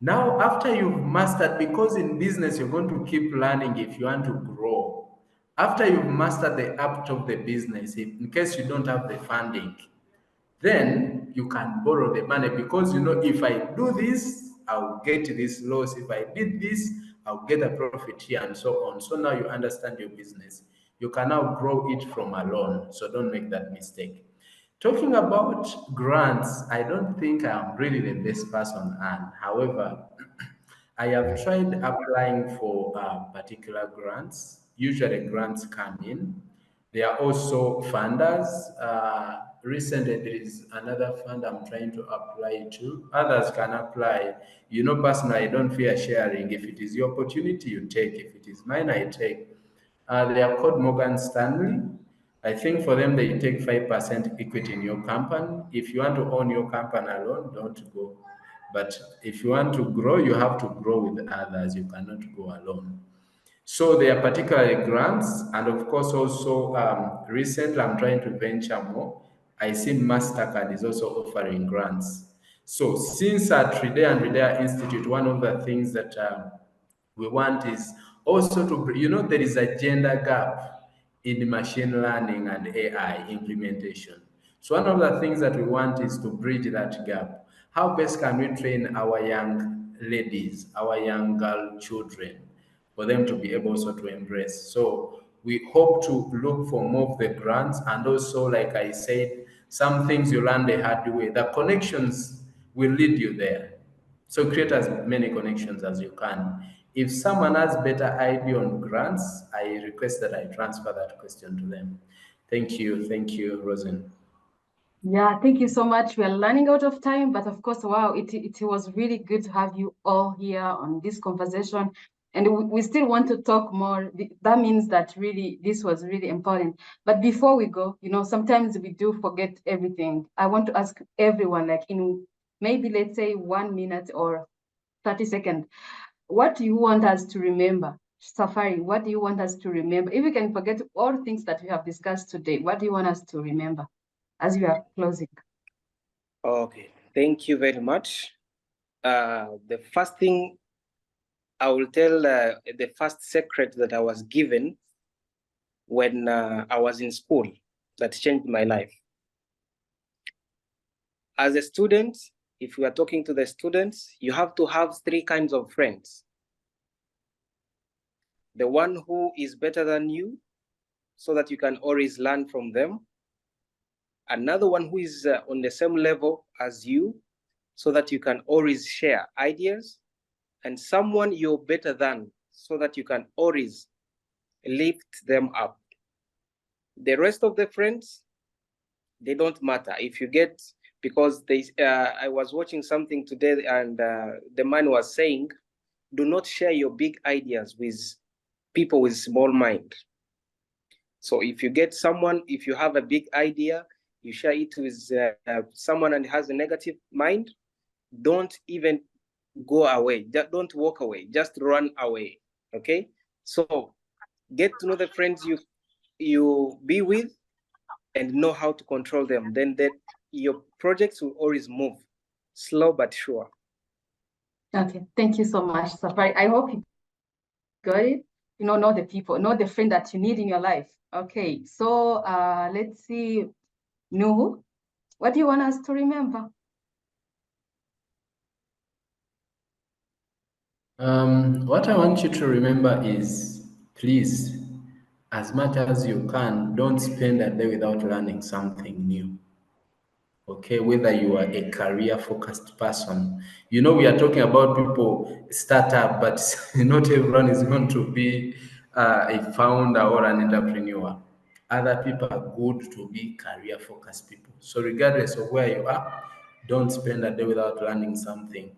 Now, after you've mastered, because in business you're going to keep learning if you want to grow. After you've mastered the apt of the business, in case you don't have the funding, then you can borrow the money because if I do this, I'll get this loss. If I did this, I'll get a profit here and so on. So now you understand your business. You can now grow it from a loan. So don't make that mistake. Talking about grants, I don't think I'm really the best person on. However, I have tried applying for particular grants. Usually grants come in. There are also funders. Recently, there is another fund I'm trying to apply to. Others can apply. Personally, I don't fear sharing. If it is your opportunity, you take. If it is mine, I take. They are called Morgan Stanley. I think for them, they take 5% equity in your company. If you want to own your company alone, don't go. But if you want to grow, you have to grow with others. You cannot go alone. So there are particularly grants, and of course also recently I'm trying to venture more. I see MasterCard is also offering grants. So since at Ridea and Ridea Institute, one of the things that we want is also to, there is a gender gap in machine learning and AI implementation. So one of the things that we want is to bridge that gap. How best can we train our young ladies, our young girl children, for them to be able also to embrace? So we hope to look for more of the grants, and also, like I said, some things you learn the hard way. The connections will lead you there. So create as many connections as you can. If someone has better idea on grants, I request that I transfer that question to them. Thank you, Rosen. Yeah, thank you so much. We are running out of time, but of course, wow, it was really good to have you all here on this conversation. And we still want to talk more. That means that really this was really important. But before we go, sometimes we do forget everything. I want to ask everyone, like in maybe let's say 1 minute or 30 seconds, what do you want us to remember? Safari, what do you want us to remember? If we can forget all things that we have discussed today, what do you want us to remember as we are closing? Okay, thank you very much. The first thing I will tell, the first secret that I was given when I was in school that changed my life. As a student, if you are talking to the students, you have to have 3 kinds of friends. The one who is better than you, so that you can always learn from them. Another one who is on the same level as you, so that you can always share ideas. And someone you're better than, so that you can always lift them up. The rest of the friends, they don't matter. If you get, because I was watching something today, and the man was saying, do not share your big ideas with people with small mind. So if you get someone, if you have a big idea, you share it with someone and has a negative mind, don't even go away. Don't walk away, just run away. Okay? So get to know the friends you be with and know how to control them. Then your projects will always move, slow but sure. Okay, thank you so much, Safari. I hope you got it. Know the people, know the friend that you need in your life. Okay, so let's see. Nuhu, what do you want us to remember? What I want you to remember is, please, as much as you can, don't spend a day without learning something new. Okay, whether you are a career focused person, we are talking about people startup, but not everyone is going to be a founder or an entrepreneur. Other people are good to be career focused people. So regardless of where you are, don't spend a day without learning something.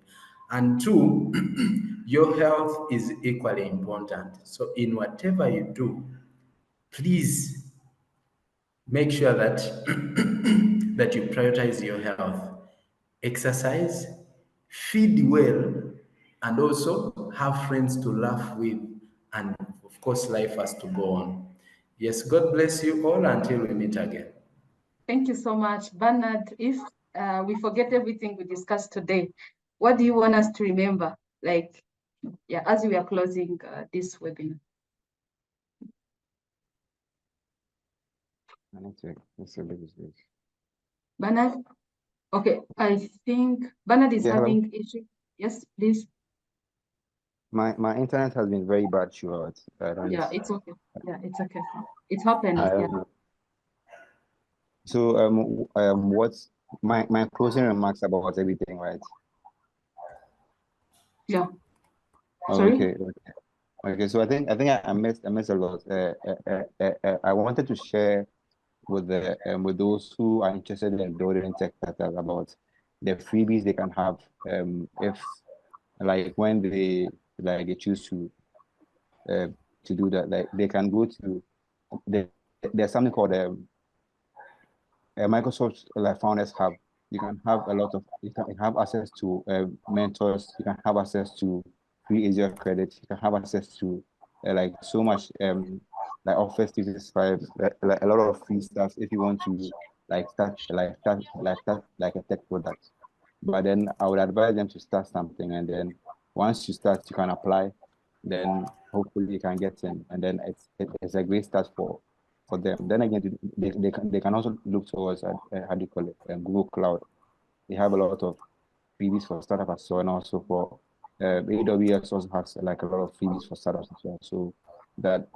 And 2, your health is equally important. So in whatever you do, please make sure that that you prioritize your health. Exercise, feed well, and also have friends to laugh with. And of course, life has to go on. Yes, God bless you all until we meet again. Thank you so much, Bernard. If we forget everything we discussed today, what do you want us to remember? As we are closing this webinar. Bernard? Okay, I think Bernard is having issue. Yes, please. My internet has been very bad throughout. Yeah, it's okay. Yeah, it's okay. It happened. Yeah. So what's my closing remarks about everything, right? Yeah. Sorry? Okay. So I think I missed a lot. I wanted to share with those who are interested in building tech startups about the freebies they can have if when they choose to do that. Like they can go to there's something called Microsoft Founders Hub. You can have you can have access to mentors. You can have access to free Asia credit. You can have access to so much like Office 365, like a lot of free stuff if you want to like a tech product. But then I would advise them to start something, and then once you start, you can apply. Then hopefully you can get in, and then it's a great start for them. Then again, they can also look towards how do you call it, Google Cloud. They have a lot of freebies for startups as well, and also for AWS also has like a lot of freebies for startups as well. So that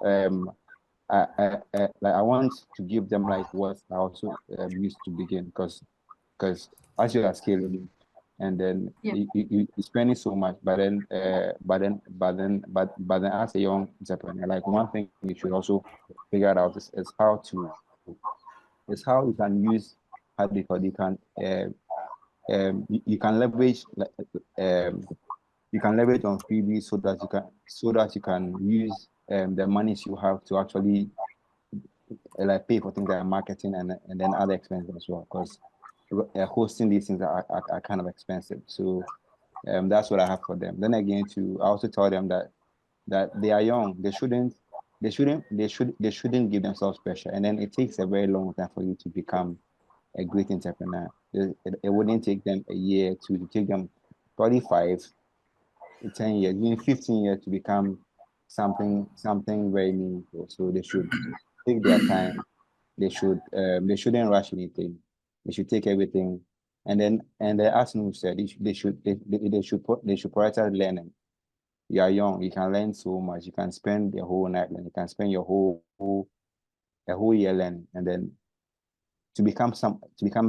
I want to give them like what I also used to begin, because as you are scaling, and then Yeah. you spending so much, but then as a young entrepreneur, like one thing you should also figure out is how you can use, how do you call it, you can leverage like you can leverage on freebies so that you can use the monies you have to actually like pay for things like marketing and then other expenses as well, because hosting these things are kind of expensive. So that's what I have for them. Then again, I also tell them that they are young. They shouldn't give themselves pressure. And then it takes a very long time for you to become a great entrepreneur. It wouldn't take them a year to take them probably 5 to 10 years, even 15 years to become something very meaningful. So they should take their time. They shouldn't rush anything. They should take everything, and then as Nu said, they should prioritize learning. You are young, you can learn so much. You can spend the whole night learning. You can spend your a whole year learning, and then to become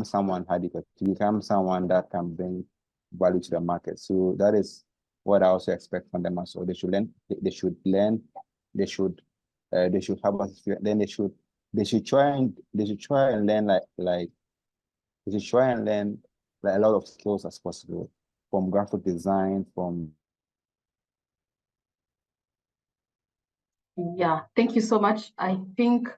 someone adequate, to become someone that can bring value to the market. So that is what I also expect from them as well. They should learn. They should learn. They should have us. Then they should try and learn they should try and learn like a lot of skills as possible, from graphic design, from Yeah, thank you so much. I think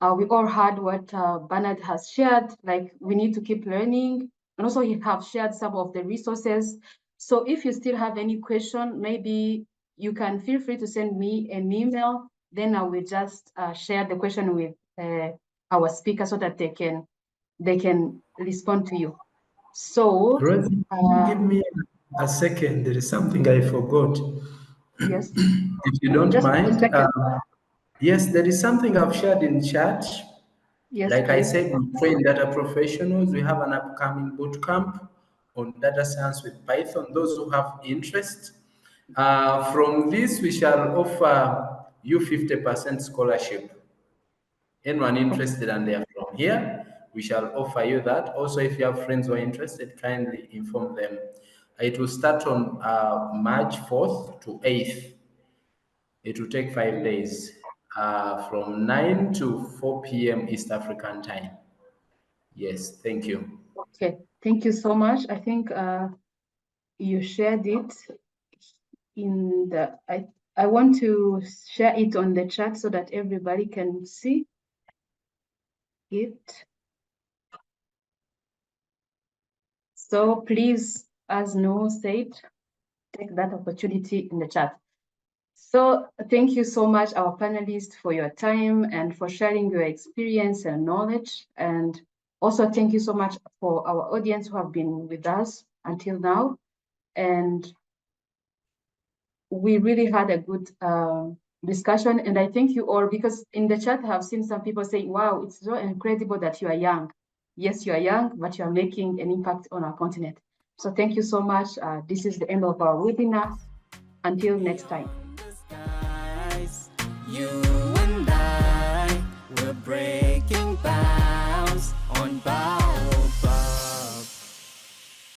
we all heard what Bernard has shared. Like, we need to keep learning, and also he have shared some of the resources. So if you still have any question, maybe you can feel free to send me an email. Then I will just share the question with our speaker so that they can respond to you. So Rosie, give me a second. There is something I forgot. yes, If you don't just a mind, second. yes, there is something I've shared in chat. Yes, Like I please. said, we train data professionals. We have an upcoming boot camp on data science with Python. Those who have interest. From this, we shall offer you 50% scholarship. Anyone interested and they are from here, we shall offer you that. Also, if you have friends who are interested, kindly inform them. It will start on March 4th to 8th. It will take 5 days from 9 to 4 p.m. East African time. Yes, thank you. Okay, thank you so much. I think you shared it in the, I want to share it on the chat so that everybody can see it. So please, as Noah said, take that opportunity in the chat. So thank you so much, our panelists, for your time and for sharing your experience and knowledge. And also thank you so much for our audience who have been with us until now. And we really had a good discussion. And I thank you all, because in the chat I have seen some people saying, wow, it's so incredible that you are young. Yes, you are young, but you are making an impact on our continent. So thank you so much. This is the end of our webinar. Until next time.